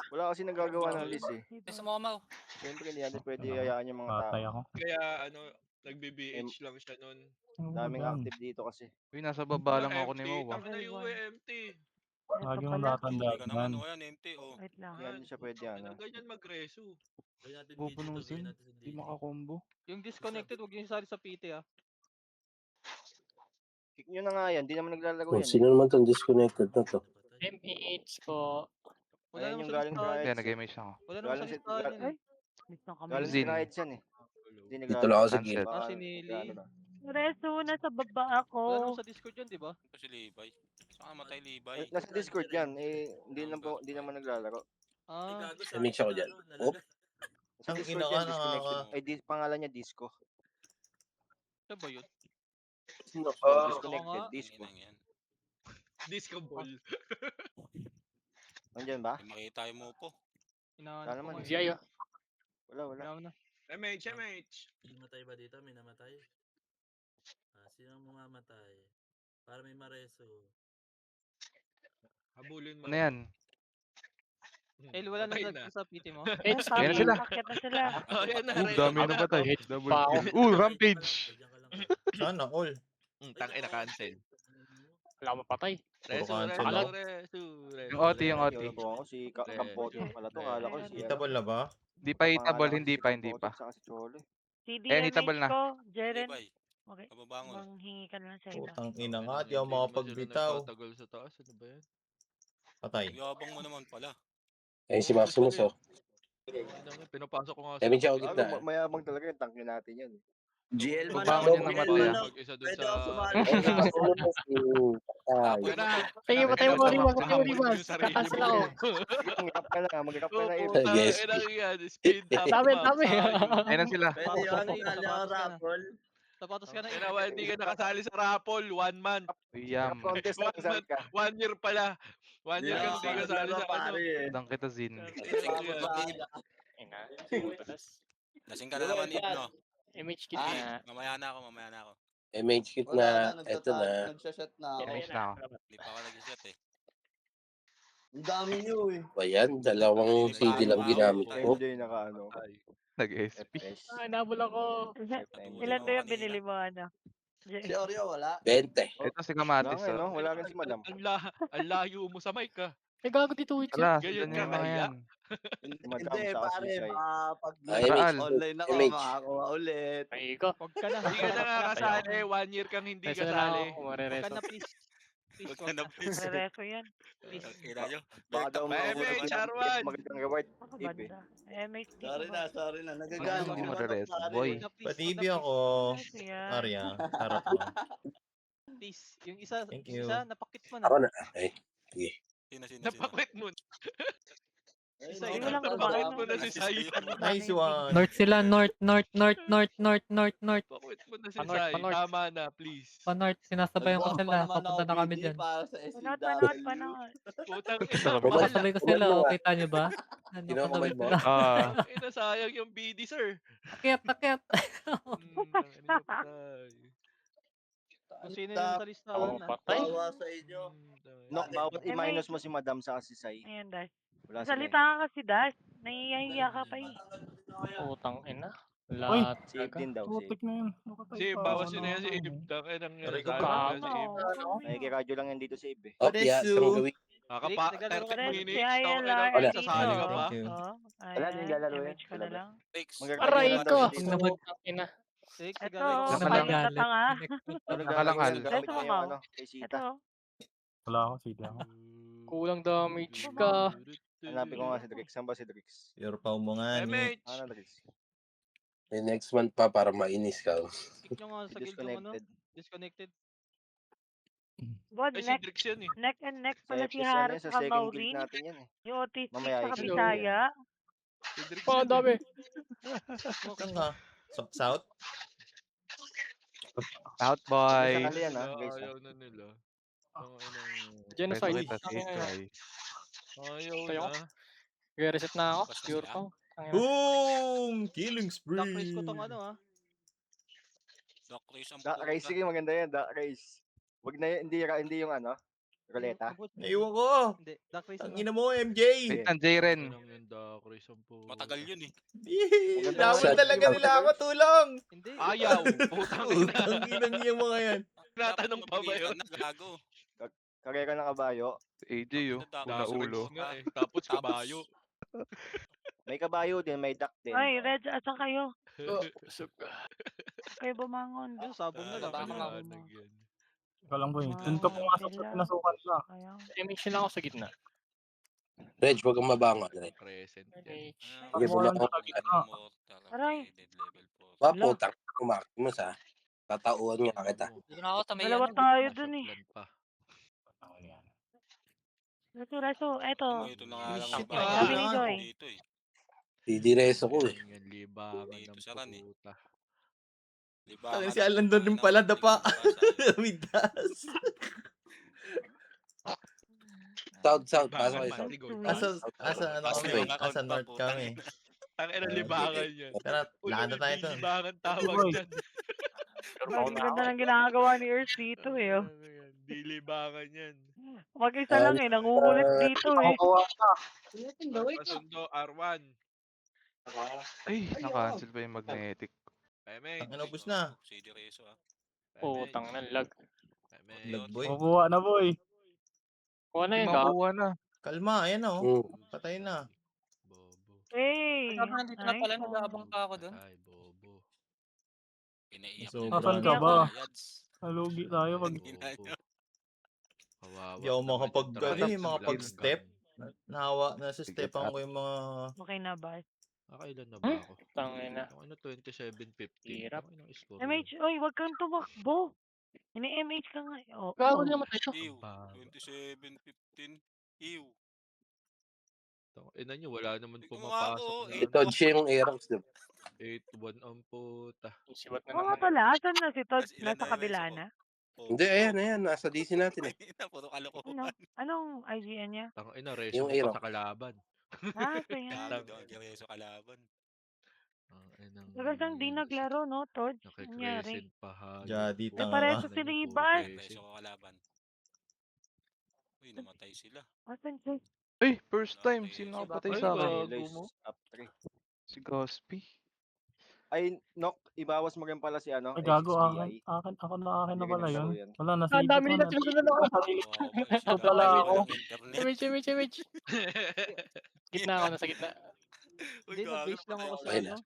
Wala kasi nagagawa ng list eh. Ay, sa Momaw. Siyempre hindi natin pwede hayaan yung mga tao. Patay ako. Kaya nagbe-BH lang siya nun. Daming active dito kasi. Uy, nasa baba lang ako ni Mo. Tama na yung empty. Lagi mong pala. Hindi ka naman. tatandaan. O yan, empty. Oh. Wait lang. Hindi siya pwede ano. Ganyan mag-reso. Bubunusin. Hindi makakombo. Yung disconnected, huwag yung isali sa PT ah. Kick nyo na nga yan. Hindi naman naglalaro Oh, yan. sino naman tong disconnected na to? MH po. Wala Ayan naman yung sa galing listahan. sa Hindi, nag-image ako. Wala naman sa Galing si- listahan yun eh. Miss ng kamay. Galing Zin. sa Rides yan eh. Hindi Dito naglalaro. lang ako sa Sunset. gilid. Ah, si Nili. Reso, nasa baba ako. Wala naman sa Discord yun, di ba? Ito si Levi. Saan ka matay, Levi? Nasa Discord yan. Hindi naman naglalaro. Ah, MH ako dyan. Oop. Sa Ang Discord ina ka, yan, disconnected. Pangalan niya Disco. siya ba yun? Disconnected, nga. Disco. Tingnan yan. Disco ball. Nandiyan ba? Hindi makita yung mo po. Wala Hinahanap ko naman. nga. Si Ayo. Wala. Wala na. MH. May namatay ba dito? May namatay? Sino ang mamamatay? Para may mareso. Habulin mo. Ano yan? El, wala na Patay sa PT mo. Eh, Yan na sila. Pakyat na sila. Oh, yan na. Dami na ba tayo? Double Pa ako. kill. Rampage! Sana all. Tangina cancel. Wala akong mapatay. Reso. Yung OT, yung OT. Ako si Kampotong pala to. Kala ko si Hitable na ba? Hindi pa hitable, hindi pa. CD Eh, hitable na. ko. Jeren. Levi. Okay. Mababangon. Manghingi ka lang sa iba. Putang ina nga. Di ako makapagbitaw. Tagal sa taas. Ano ba yan? Patay. Yabang mo naman pala. Ayun si Maximus oh. Pinapasok ko nga MH ako gitna. Mayabang talaga yung tank natin yan. GL man ako. Yung namatay, ah. Mag-isa dun sa... Apoy mo to. Sige, patay mo rin mas. Patay mo rin mas. Kakancel ako. Mag-rap ka na. Mag-rap ka na. Yes. Speed up. Dami. Ayun na sila. Sapatos ka na. Kaya hindi ka nakasali sa raffle. 1 month. Yam. Contest lang saan ka. 1 year pala. 1 year ka hindi kasali sa ano. Dang kita, Zin. Lasing ka na naman, Ibno. MH kit na. Mamaya na ako. MH kit na. Eto na. Nagsashot na ako. Finish na ako. Hindi pa ako nag-shot eh. Ang dami nyo eh. Ayan, dalawang CD lang ginamit ko. Hindi naka-ano. Nag-SP. Nabul ako. Ilan to yung binili mo, ano? Si Oreo wala. 20. Ito si Kamatis. Wala, no? Wala rin si Madam. Ang layo mo sa mic ah. Eh, gago dito, Witch. Wala, Ganyan saan yung ka mga kaya? yan? Madam sa Asisay. pag Ay, Saan? online ako, MH. makakuha ulit. Ay, ko. Huwag ka na. Hindi ka na nga kasali. 1 year kang hindi Reso na lang kasali. ako. Huwag Marereso. ka na, please. Please, Huwag huwag ka na, na. please. Reso yan. Kira nyo. Baka daw MH, Arwan. magandang reward. Ako Tip eh. banda. MH dito Sorry ba? na. Hindi Nagagano mo marereso, boy. Huwag na, please. Patibi ako. Reso yan. Arya. Harap mo. Please. Yung isa, Thank you. napakit mo na. Ako na. Ay, Sino. Napakwit mo. Ayun, Sai, Hindi mo lang nakita kumain, mo no? na si Sai. Nice one. North sila, north. Pakwit mo na si Panorth, Sai. panorth. Tama na, please. Pa-north, sinasabayan ko Nagbuwak pa sila. naman ako, Papunta na kami BD, dyan. para sa Panot. SCW. Putang ina. Sarap. Kumain- Nakasabay ko kumain sila, mo oh. nga. Kita nyo ba? Kinukumain Nakasabay mo? sila. Ah, Ina, sayang yung BD, sir. Akyat. Tangina niyo, patay. Kung sino yung nasa listahan, ah. Patay. Bawa sa inyo. Nok, bawat Eh, i-minus mo si Madam sa si Sai. Ayan, Dash. Wala sila Salita ka kasi, Dash. Nahihiya ka pa eh. Putang ina. Uy, Lahat Save talaga. din daw, save. putik na yun. Nakatay Si, pa. bawas Wala yun na yan si ka. Ib. Tangin ang Aray ko, sana Tama, si Ib. Nakikiradyo lang yan dito sa Ibe. Oh, yes, Aresu. ang gawin. Kakapa, Rick, naglalaro ka 30 na. Si minutes. Ayala, Tangin ang Wala. sasali ka pa. Thank you. Wala, hindi lalaro yan. MH ko na lang. Thanks. Aray Magkakaroon ko. daw siya dito. Putang ina. Rick, Ito, sigari ko. Nakalang- kapalit na Nagalit. tanga. Nakalanghal. Gamit Beso niya mo, yung Mau. ano, kay Sita. Ito. Wala ako, sige ako. Kulang damage ka. Hanapin ko nga si Drix. Saan ba si Drix? Pure pa mo nga ni. MH. Ano Drix? May next month pa para mainis ka. Click nyo nga sa guild yung ano. Disconnected. Disconnected. Bod, Ay, si neck, Drix yan eh. neck and neck Sa pala si FS yan Haru yan, sa sa second guild Maureen. natin yan eh. Yung autistic Mamaya sa i-check Bisaya. Si Drix Oh, yan eh. dami. Saan ka? South? out boy. Saan yan ah, guys? Ayaw na nila. Tangin ang... Genocide. Kita si Tangina yan. guys. Ayaw Tayo. na. Reset na ako. Basta Pure sila. pong. Tangina. Boom! Killing spree! Dark race ko tong ano, ah. Doc Race ang Dark Race, puta. sige maganda yan, Dark Race. Wag na hindi yung ano, ruleta. Naiwan ko! Hindi, dark race Ang na. ina mo, MJ! Wait, ng Jaren. Tanong yung Dark Race ang po. Matagal yun eh. Laban Sad. talaga nila ako, tulong! Hindi. Ayaw! Putang ina. Ang ina niya mga yan. Tinatanong pa ba yun? Gago. Karera ng kabayo. AJ oh. Una Dark Race ulo. Nga eh. Tapos kabayo. May kabayo din, may duck din. Ay, Reg, asan kayo? Kayo bumangon. Yung sabong na lang. Maliwanag yan. Ikaw lang, boy. Ah, Dun ka pumasok sa sila. pinasukan ka. Kaya, MH lang ako sa gitna. Reg, huwag kang mabangon. Reg. Present yan. MH. Sige, bumangon. Aray. Wa, putang. Kumakimus ha. Tatauhan nga kita. Dito na ako sa may dalawa ano. tayo dun eh. Plan pa. Ayan. Reso, eto. Ito na nga lang. Shit, pala. sabi ni Joy. Dito eh. Didireso ko eh. Yan, libangan Dito ng sa ran eh. puta. Diba? Sabi si Alan doon rin pala, dapa. Midas. South. Pasok kayo, Libangan, South. Matigol. Ano kami? Asa North kami. Ang ina libangan yan. Pero, lakad na tayo doon. Libangan tawag Boy. yan. Ang ganda ng ginagawa ni Earth dito eh. Oh. Ano yan, di libangan yan. Mag-isa lang eh, nangungulit dito eh. Pasundo, R1. Ay, naka-cancel pa yung magnetic. Peme. Ang inubos na. CD Reso ah. Putang na lag. Lagboy. Mabuha na, boy. Kuha na yun ka. Makuha na. Kalma, ayan o. Hmm. Patay na. Bobo. Hey! Nandito na pala, Nice one. nag-aabang pa ako doon. Ay, bobo. Pinaiyak So, niya. Asan ka ba? Yads. Nalugi tayo pag... Bobo. Kawawa. Di ako naman makapag, yung try ano eh, sa makapag-step. Black Nahawa na sa stepan ko yung mga... Okay na ba? Gun. Kailan na ba ako? Tangina. Ako na 27-15. Hirap. Ako ng score. MH, oy, wag kang tumakbo. Ini-MH ka nga. Oh, Gago naman tayo. Ew. Bago. 27-15. Ew. Ina nyo, wala naman Ikaw nga pumapasok ako, na. Ito, siya yung Aerox. 8-1 ang puta. Sibat na Oo nga naman. pala, asan na si Todd? Tapos ilan Nasa na kabila MH ako? na? Oh. Hindi, ayan. Nasa DC natin eh. Puro kalokohan. Ano? Anong IGN niya? Tang ina, reso Yung mo Aerox. pa sa kalaban. Ah, so yan. Gago daw, Reso kalaban. Ang inang... Tagal siyang di naglaro, no, Todd? Nangyari. Nakikresent pa halos. Jadi, Puta, tanga pareho ka. si Riban. Reso ko kalaban. Uy, namatay sila. Asan siya? Ay, first time. Sino nakapatay sa akin? Gago Lois, mo. up 3. Si Gospi. Ay, Nok, ibawas mo rin pala si ano, Ay, gago, HSBI. ako na akin na Hindi pala rin yun. naglaro yan. Wala, nasa Ang dami nila sinusunod ako. Ito pala ako. MH. Gitna ako, nasa gitna. Uy, Hindi, gago. nag-base lang ako sa Okay na. ano.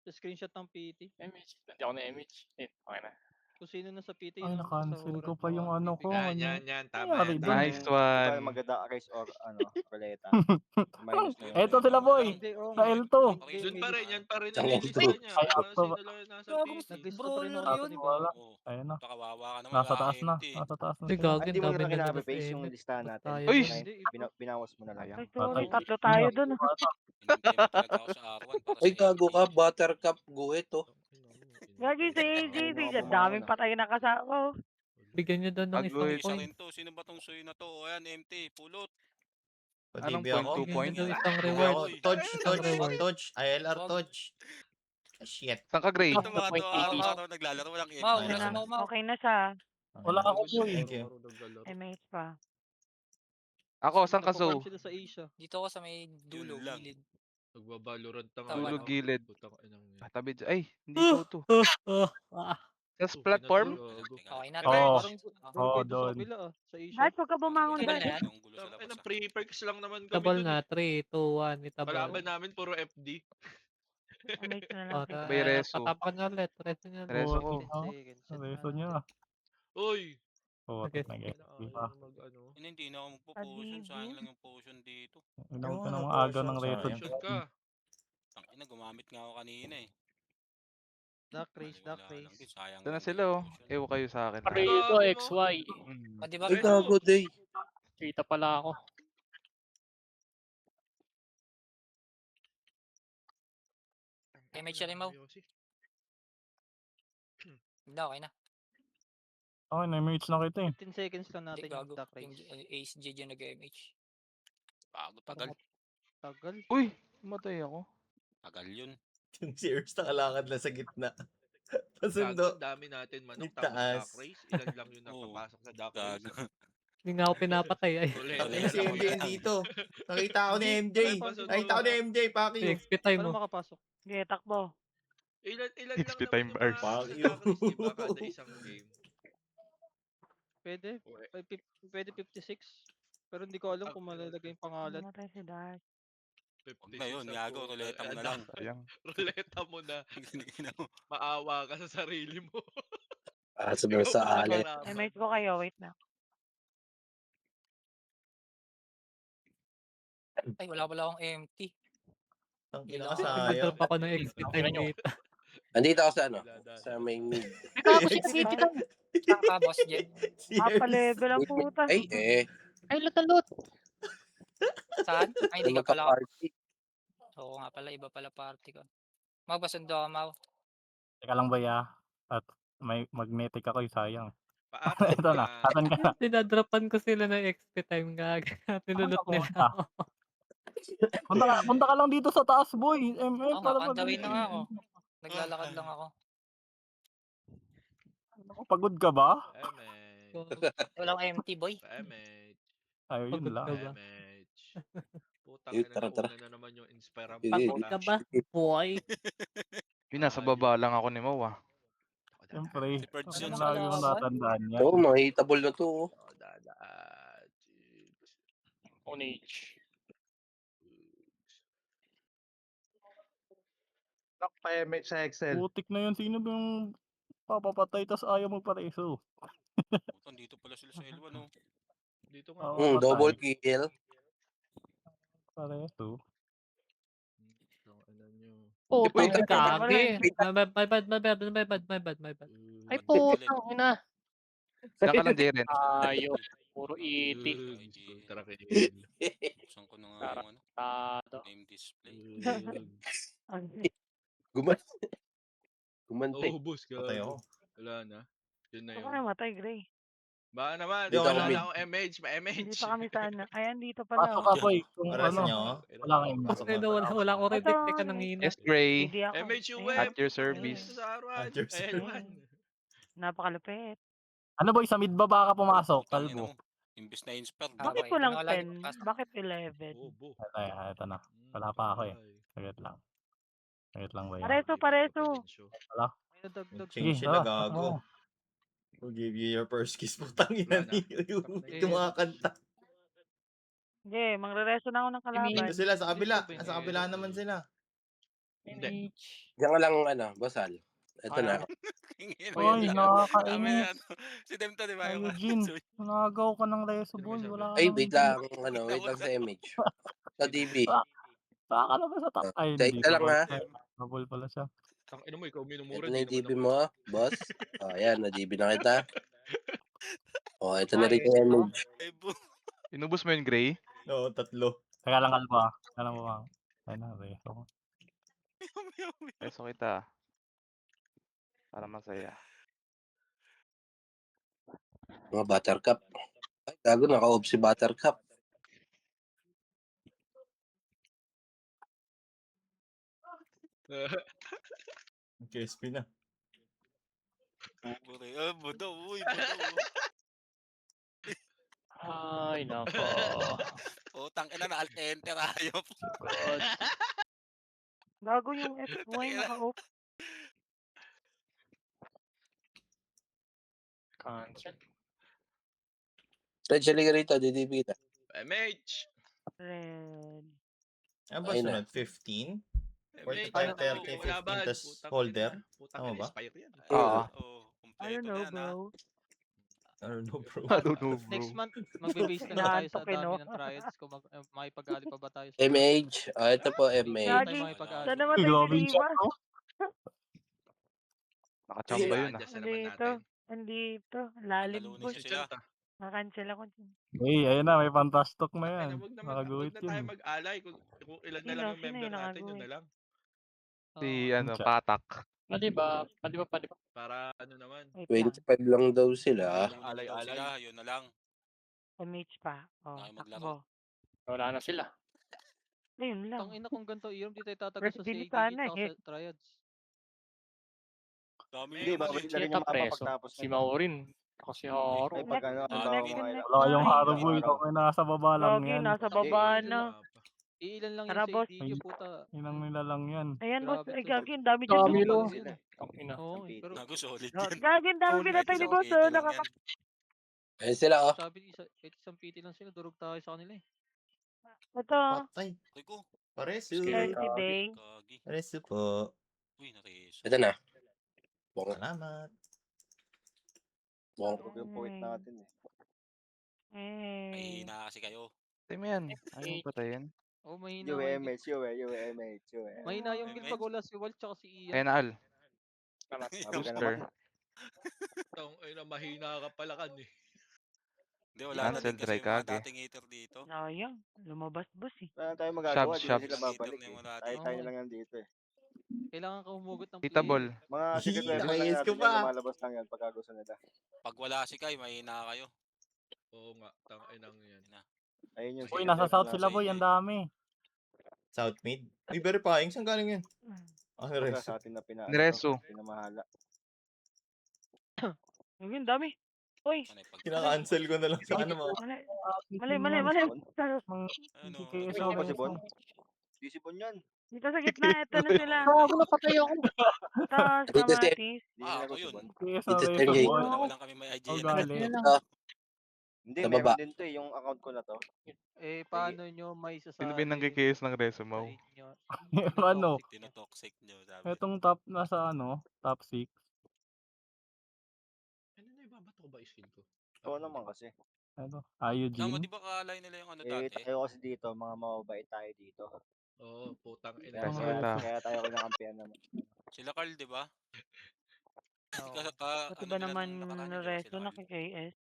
Sa screenshot ng PT. MH. Hindi ako na MH. Eh, okay na. Kung sino nasa PT Ay, yun ang na-cancel ko sasahuran. pa yung ano ko. Yan, Ano yan, yan. Tama nangyari yan. dun? Tama. Nice Kung paano one. maganda race or ruleta. Minus na yun. Eto sila boy. Hindi, oo Sa nga. L2. Hindi, Yun may pa rin, list. yan pa rin Isang nililista ito. niya. Ay, Kung ako. sino lang yung nasa PT. Naglista pa rin ako Tapos di ba? wala. Oo. Ayun na. Kawawa ka naman. Nasa wala taas kang na. MT. Nasa taas na. Ay, hindi mo na lang kinapapaste yung listahan natin. Uy! Binawas mo na lang. Ay, Patay. sorry, tatlo tayo dun. Hinintay mo talaga ako sa R1 para Ay, sa gago MT. ka. Buttercup guhit, oh. Gagi si AJ, Ay, si mga daming bumangon, patay na kasama. Bigyan nyo doon ng Agad. Isa rin to. Sino ba tong suy na to? O yan, MT. Pulot. Anong Pa-DB point? ako. 2 points? Isang DB reward. ako. Touch. ILR touch. Shit. Saan ka, Gray? Ito mga to, araw-araw naglalaro. Walang MT. Mau, Ayun. nasa mau, mau. Okay na siya. Wala ako boy. Thank you. MH pa. Ako, saan ka, Zo? Nagpa-farm sila sa Asia. Dito ako sa may dulo, Yun lang. gilid. Nagbabalorant na Tama. Tulog gilid. Putang inang yan. Tabi dyan. Ay, hindi ko to. Sa platform? Okay na. Oo. Parang Oo, dito sa doon. kabila sa Asia. Guys, huwag ka bumangon Table dahil. na yan. Ang gulo sa Ay, labas. ng pre-perks lang naman kami Itabal dun na, eh. 3, 2, 1, itabal. Kalaban namin puro FD. MH na lang. O, kita. May reso. patapan nyo ulit. Reso nyo ulit. Reso ko. 10 seconds. set Reso natin. niya. Uy! Oo, Okay. nag-XP pa. Mag-ano. Hindi na ako magpo-potion. Sayang lang yung potion dito. Inom ka Oo, ng ano, aga ng potion, reto. sayang. Shoot ka. Tangina, gumamit nga ako kanina eh. Duck race, duck Wala lang race. din, sayang Ito na lang sila, yung oh. potion. Ewan kayo sa akin. Rito, XY. Mm. O, di ba? Ay, gago, day. Kita pala ako. MH rin, mau. Hindi, okay na. Okay, na-MH na kita eh. 15 seconds lang Hindi, natin yung gago. duck Yung race. Ace JJ nag-MH. Bago, tagal. Tagal. Uy, matay ako. Tagal yun. Yung serious nakalakad lang sa gitna. Gago, Pasundo. dami natin manok. Yung Tapos taas. duck race. Ilan lang yung Oo. napapasok sa duck race. Gago. Hindi nga ako pinapatay. Ay, Ulit. Pati si MJ dito. Nakita ako ni MJ. Nakita ko ni MJ, Paki. XP time Paano mo. makapasok? Sige, takbo. Ilan lang XP naman time yung bars. mga Fuck duck race, di ba? Kada you. isang game. Pwede. Pwede 56. Pero hindi ko alam kung malalagay yung pangalan. Namatay si Dark. Huwag na yun, gago. Ruleta mo na lang. Sayang. Ruleta mo na. Ginigina mo. Maawa ka sa sarili mo. Sabi Ikaw sa pa alin. kalaban. MH ko kayo, wait na. Ay, wala pala akong empty. Ang ina Ilan? sayang. Nag-drop ako ng XP time dito. Andito ako sa ano? Sa main mid. Ikaw, sige, saan ka, boss Jen? Mapa-level ang puta. Ay, Ay, lot. Saan? Ay, hindi ka pala. magka-party. Oo nga pala, iba pala party ko. Mau, basundo ka, Mau. Teka lang ba ya? At may magnetic ako eh, sayang. Paapat Ito na. ka. Asan ka? Dinadropan ko sila ng XP time gaga. Nilulot Ako, nila punta. ako. Punta ka lang dito sa taas, boy. Oo nga, on the way na nga ako. Naglalakad lang ako. Pagod ka ba? Walang empty, boy. Ay, yun Pagod lang. ka ba? Putang Yun, ina, tara, tara. nauna na naman yung Inspire. Sige. Pagod ka ba, boy? Yun, nasa baba lang ako ni Mau, ah. Siyempre. Si Perds Ano yun. lagi mong tatandaan niya? Oo, mga hitable na to. Oh. On age. Lock pa MH sa Excel. Putik na yun. Sino ba yung papapatay tas ayaw magpareso? Putang, dito pala sila sa L1, oh. Dito nga. Oo, patay. Double kill. Pareso. Oh, Di ba gagi. ikaw- My bad. Ay, Ba't putang ina. Saan ka lang, Darren? Ayok. Puro iti. Tara kayo. Buksan ko na nga yung ano, Tado. name display. Gumante. Ubus ka. Patay ako. Wala na. Yun na Ito yun. ka namatay, Gray. Baka naman. Dito Wala ako na akong MH. MH. Hindi pa kami sana. Ayan, dito pala. Pasok ka, boy. Kung Pares ano. niyo. Wala kang Pasok Ay, na. wala ko rin. Ito, Teka nang hina. Yes, Gray. Hindi ako. MH yung Ayan. web. At your service. Sa R1. At your L1. Napakalupit. Ano, boy? Sa mid ba baka pumasok? Putang ina Kalbo. mo. Imbis na inspire. Bakit Okay, walang wala 10? din pasok. Bakit 11? Bobo. Ay, ito na. Wala pa ako eh. Saglit lang. Saglit lang, boy. Pareso. May nadagdag. Sige, Change sila, tara. gago. Who give you your first kiss? Putang ina Wala na. niyo. Eh, Yung mga kanta. Hindi, mangrereso na ako ng kalaban. Ito sila sa kabila. Nasa kabila naman sila. Hindi. Diyan ka lang, basal. Ito na. Kingin mo Ay, yan. Sabi nakakainis. na, si Demta, di ba? Ay, Yung Eugene, nagaw ka ng reso, boy. Wala ka Ay, nang wait lang. Wait lang sa image. Sa DB. Baka ka na ba sa top? Ay, Take hindi. na lang ha. Double pala siya. Ang ina mo, ikaw minumura. Ito na yung DB mo, boss. Ayan, na-DB na kita. Ito na rin yung image. Inubos mo yung gray? Oo, 3. Teka lang, kalbo ah. Teka lang ba? Ay na, reso ko. Reso kita. Para masaya. Mga Buttercup. Ay, gago, naka-off si Buttercup. KSP na. Budo, uy, budo. Ay, nako. Utang ina na alt-enter ayop. Gago yung F1 naka-off. Cancel. Red, siya rito, DDB kita. MH! Red. Ano ba Ayun na. sunod? 15? MH! 45, 30, 15, tas holder? Tama ba? Expire yan. Oo. I don't know, bro. I don't know, bro. I don't know, bro. Next month, magbe-base na lang tayo sa Naantok, eh, no? dami ng triads kung makipag-ali pa ba tayo sa MH. Ito po, Hindi MH. tayo Gagi. makipag-ali. Sana namatay si Glowing Diva. shot, no? Nakachamba yun ah. Adjust na naman Andito. natin. Andito. Lalim Nalunis boy. sila. Nakancel ako. Hey, ayun na, may fantastok na Ay, yan. wag na Nakaguhit tayo yun. mag-alay. Kung ilan na Sino? lang yung Sino member yung natin, yun nakaguhit? na lang. Si Siya. Patak. Pwede ba? Pwede ba? Pwede ba? Para ano naman. Wait lang. 25 lang daw sila. Nalunin daw sila, yun na lang. MH pa. Oh, Tayo maglaro. takbo. Wala na sila. Ayun lang. Tang ina kung ganito, Iram, di tayo tatagos First sa delete CAGG sana tsaka eh. sa triads. Dami Hindi, naman babalik eh. na rin Sino yung mga preso? papagtapos Si Maurin. Ako si Haru. Ay, pag ano, halimbawa Next, mga next. Wala yung Ay, haro, boy. araw. Ikaw ay nasa baba lang Gagi, yan. nasa baba na. Ilan lang Tara, yung boss. CAGG, puta. Inang nila lang yan. Ayan, boss. Grabe Ay, to. Gagi, ang dami dyan. Dami Boss. lo. Sila. Ang ina. Oo, Ang pero Nago, solid Oh, yan. Gagi, ang dami Solid. pinatay ni Isang boss. 80 lang Nakaka... yan. Ayun sila, oh. sabi isang PT lang sila, durog tayo sa kanila eh. Ito. Patay. Ay ko. Paresu. Thirsty day. Kagi. Paresu po. Uy, nareso. Ito na. Bong. Salamat. Bong. Huwag yung point natin eh. Eh. Mahina kasi kayo. Time yan. Ayaw mo patayin. Oh, mahina yung guild. UMH, UMH. Mahina yung guild pag wala si Walt tsaka si Ian. Ayan na Al. Salamat. Sabi ka Booster. naman. Ay, mahina ka pala kan eh. Hindi, wala na Cancel din kasi dry yung mga kage. dating hater dito. Sayang. Lumabas boss eh. Wala na tayong magagawa. Di na Shabs. sila babalik Hater na eh. yung mga Tayo dating. na lang nandito eh. Kailangan ka humugot ng Tita player. Ball. Mga secret weapon lang Nakayes ko natin pa. yan. Lumalabas lang yan pagka gusto nila. Pag wala si Kai, mahina kayo. Oo nga, tangay nang yan. Ayun yung Uy, secret nasa weapon south natin. sila, boy. Ang dami. South mid. Uy, verifying. Saan galing yun? Ah, Pagka Resu. sa atin na Nireso. pinamahala. Ayun, dami. Uy. Ano yung pag... Kinaka-cancel ko na lang sa ano mga. Mali. Ano, Ito pa si Bon. Di si Bon yan. Dito sa gitna, ito na sila. Bago napatay ako. Tapos, Dito si- kamatis. Di Ah, nila ako ko si yun. Bon. Sa Dito, reso, Sergey. boy. Wala kami may Oh, IGN. gali. Ito. Hindi, Sa meron baba. din to eh. Yung account ko na to. Eh, paano nyo may sasabi? Sino ba yung nangkikis ng reso sa mo? inyo? Ano? Tinotoxic nyo, sabi. Itong top, nasa ano, top 6. Ano na ibabato ko ba skill ko? Oo naman kasi. Ano? Tama, Eugene. di ba kalay nila yung ano Eh, dati? tayo kasi dito, mga mababait tayo dito. Oo, putang ina. Kaya, Ang kaya, reso. kaya tayo kinakampihan naman. Sila Carl, di ba? Oo. Pati ano ba nila naman nung nakaraan, di ba, resto sila na Carl? kay KS?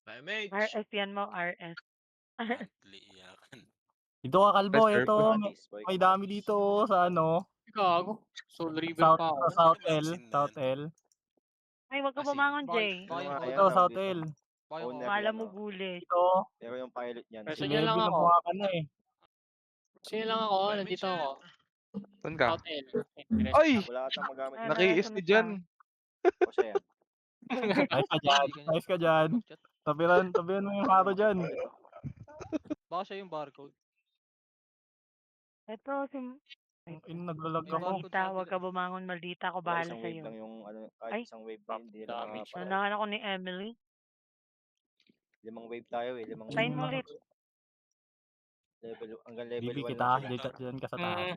MH! RS yan mo, RS. Monthly iyakan. Ito ka, kalbo. Best Ito, Kamatis, boy. may dami dito sa ano. Gago. Soul River South, pa ako. sa South Ano ba L. vaccine na South L. Ay, wag ka Asin. bumangon, Baka- Jay. baka yung Ano nga order. yan, Ito, tawag South dito? L. Baka yung Owner. order. Kala ano? mo guli. Ito, Pero yung pilot niyan. Reso si niya lang Neville ako. nakuha ka na eh. Sino lang ako. Nandito ako. Saan ka? South L. Ay! Wala ka tang magamit. Ay, Nakiis ni Jan. O siya yan. Ayos ka dyan. Ayos ka dyan. Tabihan mo yung haro dyan. Baka siya yung barcode. Ito, si... Naglalag May ako. barcode Maldita, sa wag ka kabila. bumangon, maldita ako, Baka bahala isang wave sa'yo. lang yung, ano, Ay. kahit isang wave na hindi na Damage. makapala. Nandahan ako ni Emily. 5 wave tayo eh. 5 Sign wave. mo ulit. Hanggang level Bibi 1 kita, lang sila. dyan ka sa taas.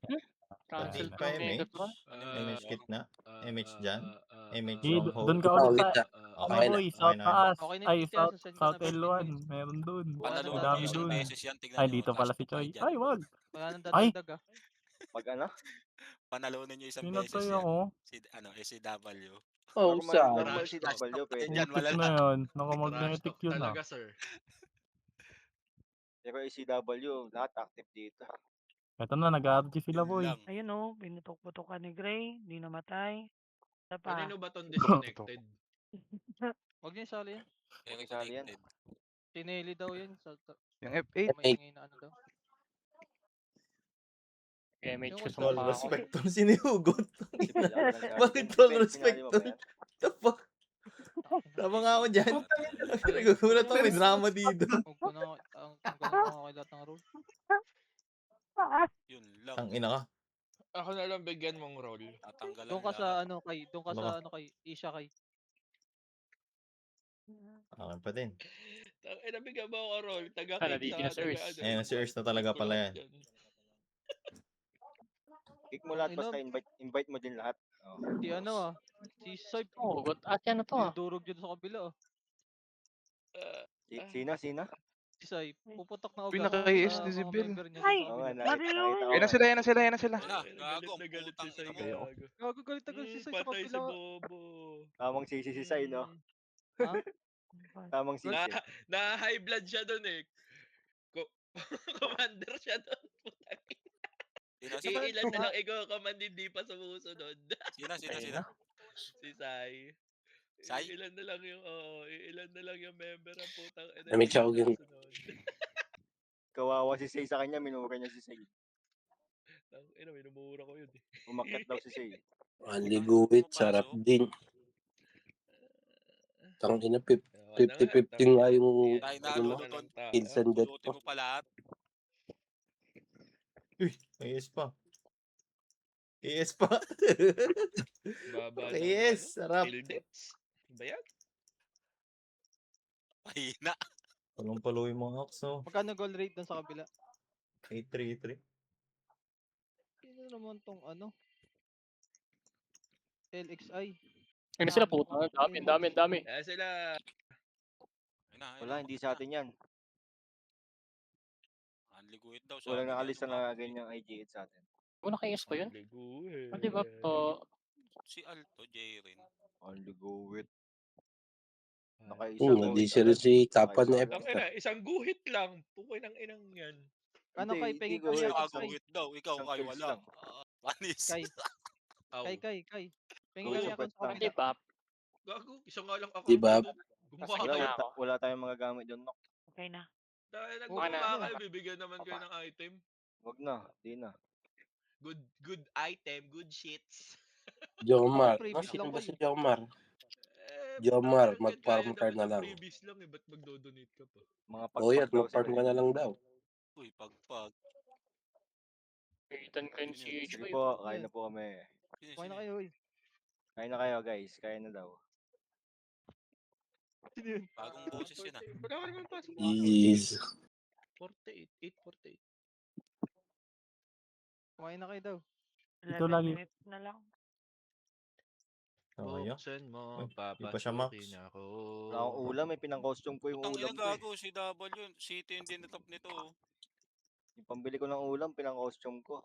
Cancel Hindi pa pa yung Megatron. MH kit na. MH dyan. MH Di, stronghold. doon ka Ikaw ulit ulit sa, na. ano Okay na. boy, Okay south na. taas. Okay na Ay, yung south, send ko na south pin L1. dito. Meron doon. Panalo Wala na nang Dami yung dun. beses yan. Tignan Ay, nyo. dito pala si Choi. Ay, wag. Wala nang Ay! dadagdag ah. Pag ano? Panalunan nyo isang beses Pinatay yan. ako. SCW. Oh, sa. Normal si W, pwede. Yan, Putik wala na na. yun. Nakamagnetic yun ah. Talaga, sir. Pero ACW, lahat active dito. Ito na, nag-RG sila Yun boy. lang. Ayun oh, pinutok-putok ka ni Gray, di namatay. Isa pa. Kanino ba tong disconnected? Huwag niyo isali yan. Isali yan. Connected. Tineli daw yan. Yung F8. May ingay na ano daw. MH Yung ko kung Tol, sumpa ako. respect tong sinihugot. Bakit Bakit tol, respect to? The fuck? Tama nga ako dyan. Nagugulat ako, may drama dito. Huwag ko na ang ganun ako kay lahat ng role. Yun lang. Ang ina ka. Ako na lang bigyan mong role. Tatanggalan Doon ka lahat. sa ano kay, doon ka Ano sa ka? ano kay Isha kay. Akin pa din. Nabigyan mo ako role. Nandito na si Urs. Ayan, si Urs na talaga pala yan. Kick mo lahat, Ino. basta invite mo din lahat. Oh. Si ano ah. Si Soy. Oh, got at yan na to ah. Durog dyan sa kabila ah. Sina? Si Soy. Puputok na Pinaka-KS sa ni mga Sibyl. member niya Ay! sa Oo nga, kabila. Mario! Yan na sila, yan na sila, yan na sila. Gago, ang putang ina mo. Gago galit na galit si Soy sa Patay si kabila. Bobo. Tamang sisi si Sai, no? Ha? Tamang sisi. Na high blood siya doon eh. Commander siya doon. Iilan na lang ikaw command hindi pa sumusunod. Sina? Si Sai. Sai? Iilan na lang yung member ang putang ina. Namit siya ako yun. Kawawa si Sai sa kanya, minura niya si Sai. Minumura ko yun eh. Umakyat daw si Sai. Ang liguwit, sarap din. Tangina, 50-50 nga yung Tayo na ano mo, luton. kills and death Pulutin mo. mo pa lahat. Uy, may ES pa. ES pa. Baba ES, sarap. Ba yan? Mahina. Palong-palo yung mga ox, no? Magkano gold rate doon sa kabila? 8-3-3. Sino naman tong ano? LXI. Ano sila puta? Dami. Sila. Wala, hindi sa atin yan. Ang liguit daw. Walang nakalista na ganyang IG sa atin. Una KS pa yun? Liguit. Di ba to? Si Alto, Jaren. Ang liguwit. Hindi sila si Kapan na F. Isang guhit lang. Pukoy ng inang yan. Ano kay pengin Hindi, kay Guhit daw. Ikaw Isang kay kills wala. lang. Panis. Kay. Pengin Go, kami sir, ako sa Di kabila. ba? Gago, isa nga lang ako. Diba? Wala tayong mga gamit doon, no? Okay na. Dahil Okay na. nagmamahal kayo, bibigyan naman kayo ng item. Wag na, di na. Good item, good shits. Jomar. Previous Sino lang ba ko si Jomar? Eh, Jomar, parang mag-farm kaya ka na naman ng lang. Freebies lang eh, ba't magdo-donate ka pa? Mga O yan, daw mag-farm sila. ka na lang daw. Uy, pagpag. Itan ko yung CH Sige ko. po, kain na po kami. Kumain na kayo, oy. Kain na kayo, guys. Kain na daw. Sino yun? Bagong boses yun ah. Wala ka naman pasok. Yes. 848. Kumain na kayo daw. Ito 11 lagi. minutes na lang. Okay, Buksan mo, Uy, di pa siya max. papasukin ako. Wala akong ulam, may pinang-costume ko yung Putang ulam ina ko eh. gago. Si W. City yung dinatap nito. Oh. Yung pambili ko ng ulam, pinang-costume ko.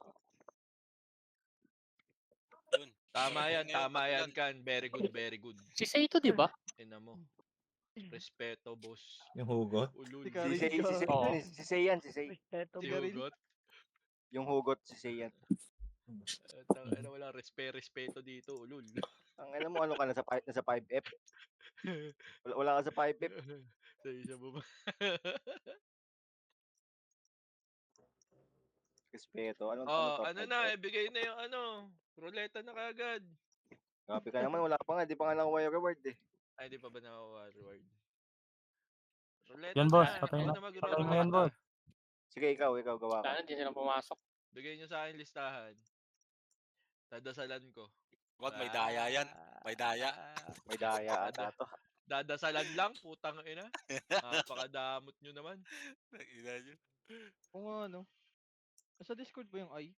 Yun. Tama yan, Patayan. Kan. Very good, very good. Si Seito, di ba? Ina mo. Respeto, boss. Yung hugot. Ulul. Si Karin. Oo. Si Say yan, si Say. Respeto Si mo. Hugot. Yung hugot, si Say yan. Wala respeto dito, ulul. Ang alam mo, ano ka, nasa 5F? Wala ka sa 5F. Sa isa mo ba? Respeto. Ano Oh, to? ano na, ibigay na yung ano. Ruleta na kagad. Grabe ka naman, wala pa nga. Di pa nga nakuha yung reward eh. Ay, di pa ba nakakuha reward? Ruleta Yan boss, na. patay Ikaw na. na Patay mag-roll. na yan boss. Sige, ikaw gawa ka. Sana hindi sila pumasok. Bigay nyo sa akin listahan. Dadasalan ko. Wag, may daya yan. May daya. May daya ata to. Dadasalan lang, putang ina. Napakadamot nyo naman. Ina nyo. Kung ano. Nasa Discord ba yung ay?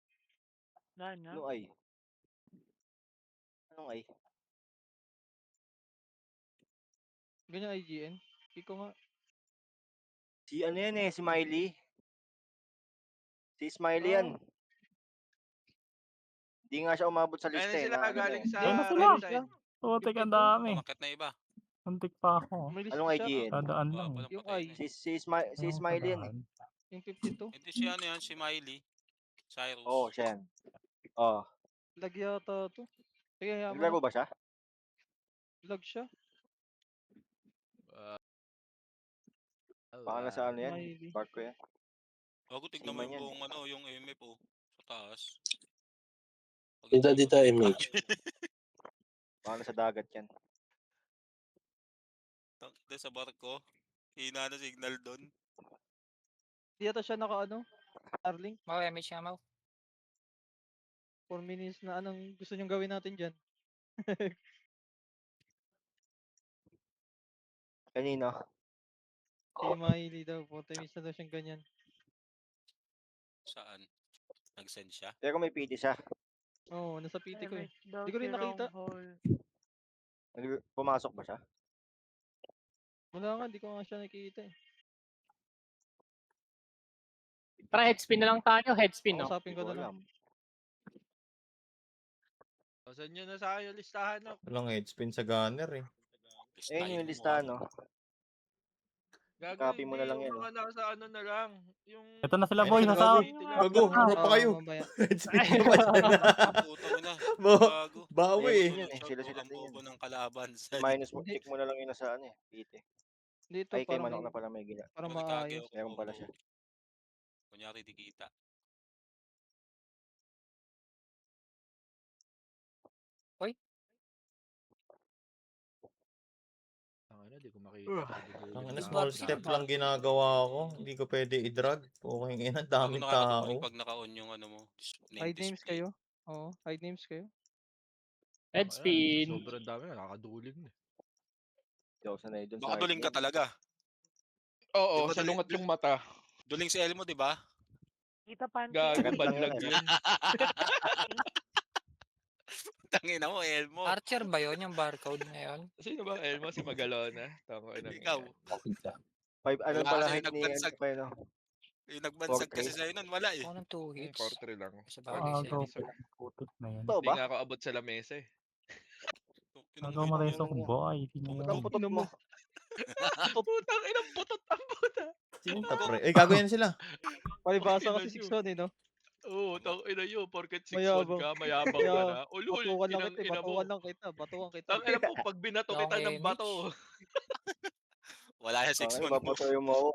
Wala na. Anong ay? Anong ay? Ganyan IGN. Iko nga. Si ano yan eh, si Miley. Si Smiley yan. Hindi nga siya umabot sa Ayun lista na eh. sila Na, ano galing eh. sa Ayun na sila. right side. Putik, ang Yung dami. Umakit na iba. Muntik pa ako. Umalis Anong siya. IGN? Dadaan lang. Walang Yung patay ay. na eh. Si Smiley yan eh. Yung 52. Hindi si ano yan, si Miley. Cyrus. Oo, siya yan. Oh. Lag yata to. Sige, hayaan mo Naglaro na. ba siya? Lag siya. Baka nasa ano yan. Smiley. Barko yan. Bago tignan mo Seaman yung yan. buong ano, yung MF oh. Sa taas. Dito, MH. Baka nasa dagat yan. Tangina sa barko. Hina na signal doon. Di yata siya naka ano. Starlink. Mau, MH nga, Mau. 4 minutes na anong gusto niyong gawin natin dyan? Kanino? Si Miley daw po. Timis na daw siyang ganyan. Saan? Nag-send siya? Pero may PD siya. Oo, nasa PT ko eh. MS daw Di ko rin si nakita. Ronghole. Pumasok ba siya? Wala nga, di ko nga siya nakikita eh. Tara, headspin na lang tayo. Headspin, no? Kausapin ko Hindi ko na lang. alam. Saan nyo na sa akin yung listahan no? Walang headspin sa gunner eh. Ayun yung listahan, no? Copy mo na lang yan. Yung mga nasa ano na lang. Yung... Ito na sila, Ayun, boy. gago. Nasa Gago, ano pa kayo? mamaya. Headspin pa ba dyan? Putang ina. Ba- Bago. Bawi eh. Yun eh, sila Ang din yan. bobo ng kalaban. Minus mo, check mo na lang yun sa ano eh. PT. Dito Ay, kay para Manok may, na pala may gina. para Kunyari maayos. Meron pala siya. Kunyari di kita. Di ko makita. Ang small step lang ginagawa ko. Hindi ko pwede i-drag. Okay, ina, daming tao. Pag naka-on yung ano mo. Hide names kayo. Oo, hide names kayo. Headspin. Sobrang dami, nakakaduling na. Hindi ako sanay dun sa Baka duling ka talaga. Oo, Di ba sa duling- lungat yung mata. Duling si Elmo, di ba? Kita panty. Gago, Ganun lang banlag yan, yun. Tangina mo, Elmo. Archer ba yun? Yung barcode na yun? Sino ba? Elmo, si Magalona. Tama na. Ikaw. Ano Wala pala kasi height ni nagbansag. ano pa yun, no? Yung nagbansag kasi 4-3. sa'yo nun, wala eh. Ako ng 2 hits. 4-3 lang. Sa bagay Agaw. siya. Putik na yan. Totoo Hindi ba? nga ako abot sa lamesa eh. Agaw mareso ko, boy. Tingnan Ba't ang mo. putot mo? Putang inang putot ang puta. Sino ta, pre? Eh, gago yan sila. Palibasa Okay, kasi yun. 6-1 eh, no? Oo, tang ina yun. Porket 6-1 Mayabang. ka, mayabang ka na. Ulul, Batukan lang inang kita, ina mo. batukan lang kita, batukan kita. Tang ina po, pag binato kita Long ng bato. Wala yung 6-1 Ano, mo. mapatuyo mo ako.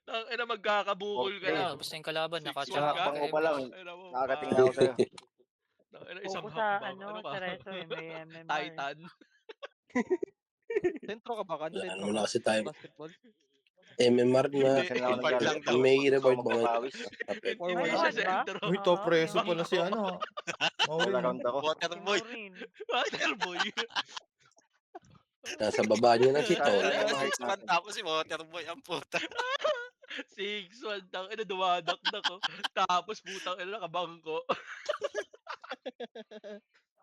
Tang ina magkakabukol ka Okay. na. Wala, basta yung kalaban. 6-1 Nakatsaka ka. ka. Bango pa lang. Tang ina mo, Nakakating na ako sa'yo. Tang ina, isang Focus sa hakbang. ano, Ano ka? sa reso eh. May MMR. Titan. Sentro ka ba kan? Wala Sentro naman ka? na kasi tayo. Basketball? MMR na Minsan lang ako Invite lang naglalaro. daw. may Gusto ko reward ba ngayon? magpapawis. Kapit. Or Hindi wala? siya Forward ba? sentro. Uy, top Oo, preso yung pala si ito. ano. All Maureen. around ako. Si Waterboy. Maureen. Waterboy. Nasa baba niyo na si Sa- Tol. sa- sa- 6-1 tapos si Waterboy ang puta. 6-1, tang ina, dumadakdak ko. Tapos putang ina, nakabangko.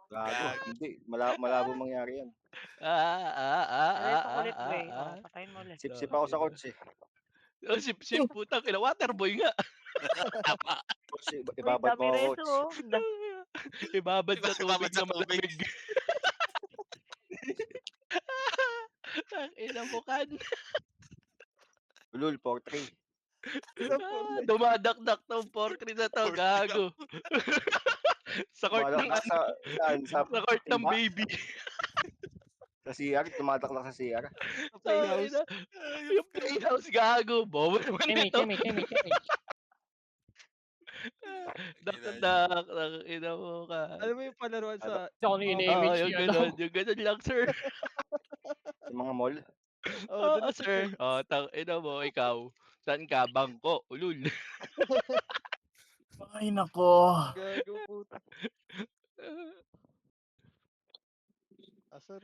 Gago. Hindi. Malabo mangyari yan. Reso ulit, boy. Oh, patayin mo ulit. Sip-sip ako sa coach eh. Oh, sip-sip, putang ina, Waterboy nga. Tama. Coach, Uy, ibabad dami mo ako, reso, coach. oh. Ibabad sa Ibabad tubig sa na tubig. malamig. Ang ina mo kan. Ulul, 4-3. Dumadakdak tong 4-3 na to, gago. Sa court ng Tumatak sa, saan? Sa sa court ng timba? baby. Sa CR? Tumataklak sa CR? Sa playhouse. Yung playhouse, gago. Bobo naman Timmy, ito. Timmy. Dak, ina mo ka. Alam mo yung palaruan sa... Ito ako yung Oo, image yung niya. ganun, yung ganun lang, sir. Yung mga mall? Oo, Oo, doon sa sir. Oh, tang ina mo, ikaw. Saan ka? Bangko. Ulul. Ay, nako. gago puta. Asar.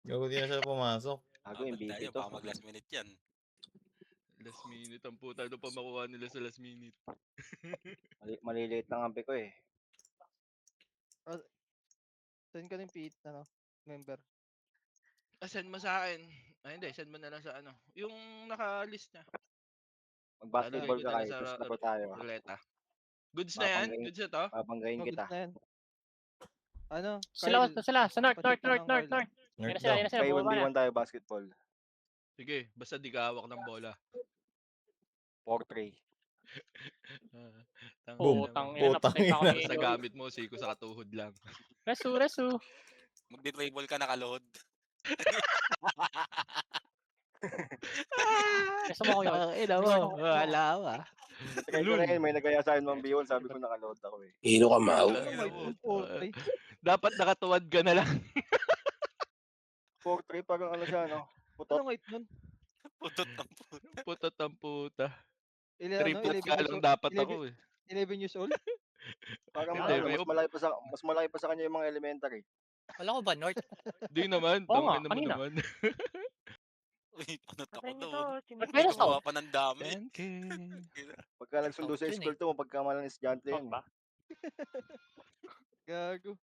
Gago din na sila pumasok. Gago, yung Babanda BP yun, to. baka mag last minute yan. Last minute. Ang puta ano pa makuha nila sa last minute. Maliliit lang ang ko eh. Send ka ng member. Send mo sa akin. Ay hindi, send mo na lang sa ano. Yung naka-list niya. Mag-basketball Lalagay ko ka na kayo. lang Tapos sa na po tayo. ruleta. Goods na yan? Goods na to? Babanggayin Oh, kita. goods na yan. Ano? Sila, Kyle, sila. Sa north, north, pacheck ka north, ng north, Carla. north. Yan North na sila, daw. yan na sila. Kay Bumaba na. 1v1 tayo basketball. Sige, basta di ka hawak ng bola. 4-3. Boom. Putang ina, Putang napatay pa ako ina. ni Basta Ilo. gamit mo, siko sa katuhod lang. Resu, resu. Magdi-dribble ka nakalohod. Resu mo ako yun. Ina mo, wala ka. Try ko na yun, may nagaya sa akin 1v1, sabi ko nakaload ako eh. Hilo ka, Mau. Ina mo. Oh, Dapat nakatuwad ka na lang. 4-3 parang ano siya, no? Putot. Anong height nun? Putot ang puto. Putot ang puta. Ano? Triplet ka lang dapat ako eh. 11 years old? Parang Hindi, ano, may mas malaki pa sa kanya yung mga elementary. Wala ko ba, north? Di naman, Oo nga, tangin mo kanina. naman. Uy, panot ako Patay niyo doon. to. May nasa Gumawa pa ng dami. 10K. Pagka nagsundo sa school to, pagka malang estudyante South yun. ba? Gago.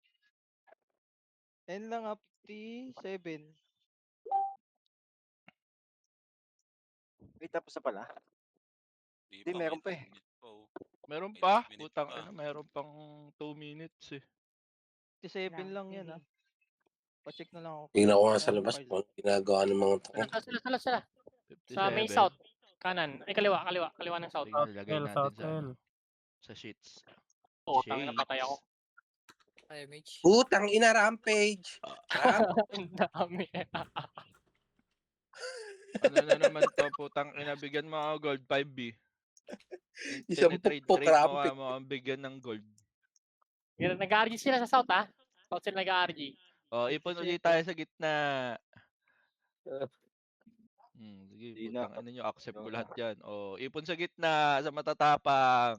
N lang, 57. Eh, tapos na pala. Di, meron pa eh. Meron May pa? last minute Putang pa. ina, meron pang 2 minutes eh. 57 lang yan, ah. Pa-check na lang ako. Tingnan ko nga sa Ano, labas Kyle? kung ginagawa ng mga tao. Sila. Sa may 57. south. Kanan. Ay, kaliwa ng south. Tingnan, lagay L, natin South sa ano, L. sa sheets. Putang ina, patay ako. Ay, Mitch. Putang ina, Rampage. Ang dami. Ano na naman to, putang ina, bigyan mo ako gold 5B. Isang Trade pukpok, mo Rampage. mo ang bigyan ng gold. Nag-RG sila sa south, ha? South sila nag-RG. Oh, ipon ulit tayo sa gitna. Sige, Di na. putang ina nyo, accept ko lahat yan. Oh, ipon sa gitna, sa matatapang.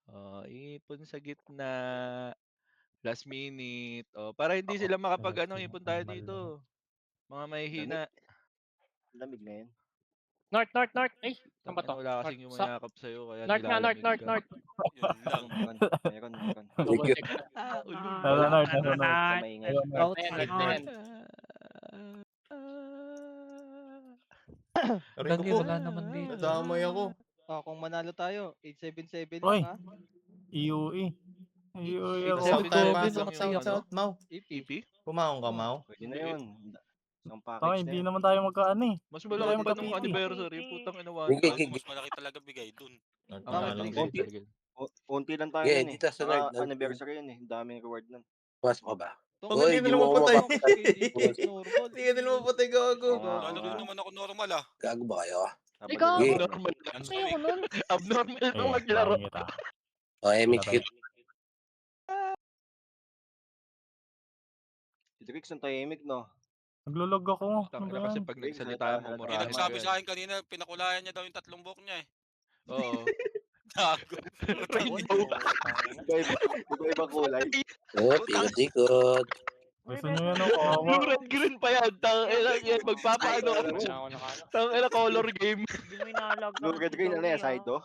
Oh, ipon sa gitna. Last minute. Oh, para hindi sila makapag ipon tayo dito. Mga mahihina. Lamig na yun. North. Ay, saan ba to? Wala kasing yung Sa- mayakap sa'yo, kaya North na, nilalamig ka. north. Yun lang. Meron. Double check. Nasa north. Maingay. Ayan. Aray ko po. Nadamay ako. Oh, kung manalo tayo, 877 Oy. lang, ha? EUE. EUE ako. South tayo pasok. Yung South, Mau. EP? Pumaong ka, Mau. Pwede na yun. Isang Okay, package na hindi yun. naman tayo magkaano eh. Mas Hindi malaki tayo pa nung magka-PT. anniversary, putang ina Mas malaki talaga bigay dun. North Okay, na lang sige. dito. Unti lang tayo Yeah, nun eh. dito sa North. Saka anniversary yun eh. Daming reward nun. Pasok ka ba? Tong Uy, Hindi di na mo mapatay. mapapatay. normal. Hindi ka din mapatay, gago. Oo. Lalo naman ako normal ah. Gago ba kayo? Ikaw, Sige. Abnormal lang. Yan Sa'yo ko nun. Abnormal lang Eh, maglaro. tawag kita. O, MX kit. Si Drix ang tahimik, no? Naglulog ako. Tang Ano ba ina kasi yan? pag Sige, nagsalita salita mo, ka. May murahin nagsabi ka sa akin kanina, pinakulayan niya daw yung 3 buhok niya eh. Oo. Gago. Iba-ibang kulay. Oh, ikot-ikot. Gusto niyo yan ako. Kawawa. Blue red green pa yan. Tang ina yan. Magpapaano ka. Tang ina color game. Hindi mo inaalag Blue, red, green, ano yan? Saido?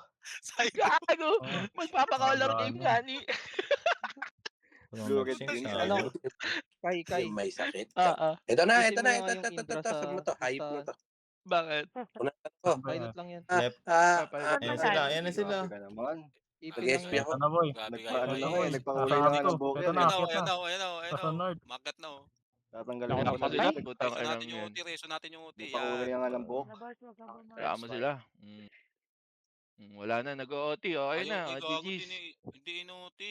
Gago. Oh. Magpapa-color Ano? game nga ni. Blue, red, green. Ano? Kay. Yung may sakit. Ah. Ito na, Kasi ito na. mo nga yung Ito. Indra Sabi mo to. sa- Hype mo to. Bakit? Una ko. Pilot lang yan. Left. Ayan sila, ayan na sila. Grabe ka naman. Ipin Mag-SP lang ako. Ito na boy. Grabe Nagpaano kayo. na ako eh. Nasa Nagpakulay na nga akin ng to. buhok Ito yan. na. eh. Ayan na. Nasa north. Magat na oh. Tatanggalin Wala ko pa na sila. dito. Putang Reso ina natin yung yan. uti, reso natin yung uti. Nagpakulay na nga ng buhok. Labas, wag ka bumalik. Kaya mo sila. Wala na, nag-OT. Okay na. Ayun, gago GG's. din eh. Hindi inuti.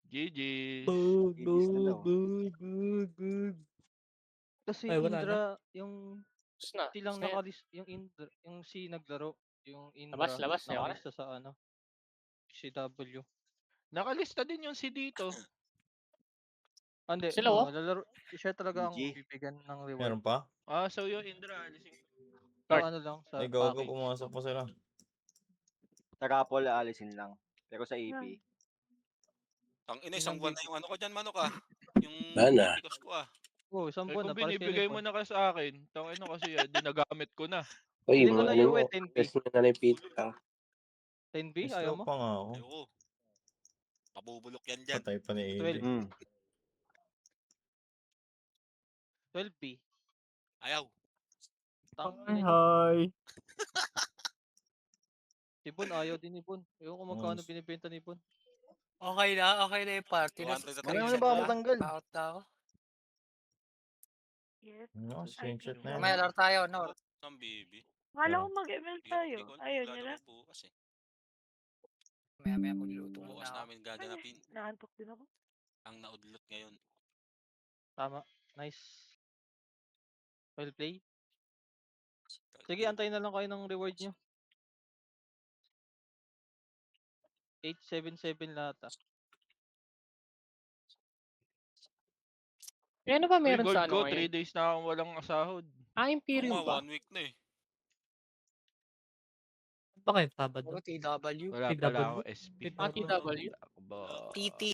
GG's. Gigis na daw. Kasi Ay, wala Indra, yung Na. silang nakalist, yung Indra, yung si naglaro, yung Indra, Labas, ayaw na. nakalista sa ano, CW. Nakalista din yung si dito. Hindi, Sila, oh. lalaro, siya talaga ang GG. bibigyan ng reward. Meron pa? So yung Indra, alisin ko. Sa ano lang, sa Ay, gago, package. pumasok pa sila. Sa Rapol, aalisin lang. Pero sa AP, Ang ina, isang buwan na yung ano ko dyan, manok ah. Yung Wala. tikos ko ah. Oh, isang Eh, buwan na, kung para sa binibigay mo uniform. na ka sa akin, tangin na kasi yan, dinagamit ko na. Uy, Hindi ko na ano mo, iuwi, 10B. press mo na lang yung pita. 10B, ayaw mo? Pa nga ako. Ayoko. Mabubulok yan dyan. Patay pa ni AJ. 12. Hmm. 12B. Ayaw. Tangin na. Hi. Ibon, ayaw din Ibon. Ewan ko magkano binibenta ni Ibon. Okay na yung party. Wala na ba ako matanggal? Out na ako. Yes. No, screenshot na yan. Mamaya laro tayo, no? Ang baby. Akala ko mag-ML tayo. Ayaw niya na. Bukas eh. Maya magluluto muna. Bukas namin gaganapin. Naantok din ako. Ang naudlot ngayon. Tama. Nice. Well play. Sige, antayin na lang kayo ng reward nyo. 877 lahat ah. Eh, ano ba Uy, meron gold sa ko, ano 3 ngayon? days na akong walang sahod. Imperium ba? 1 week na eh. Bakit Sabado? TW. Wala pala ako SP. TW? Ako ba? TT.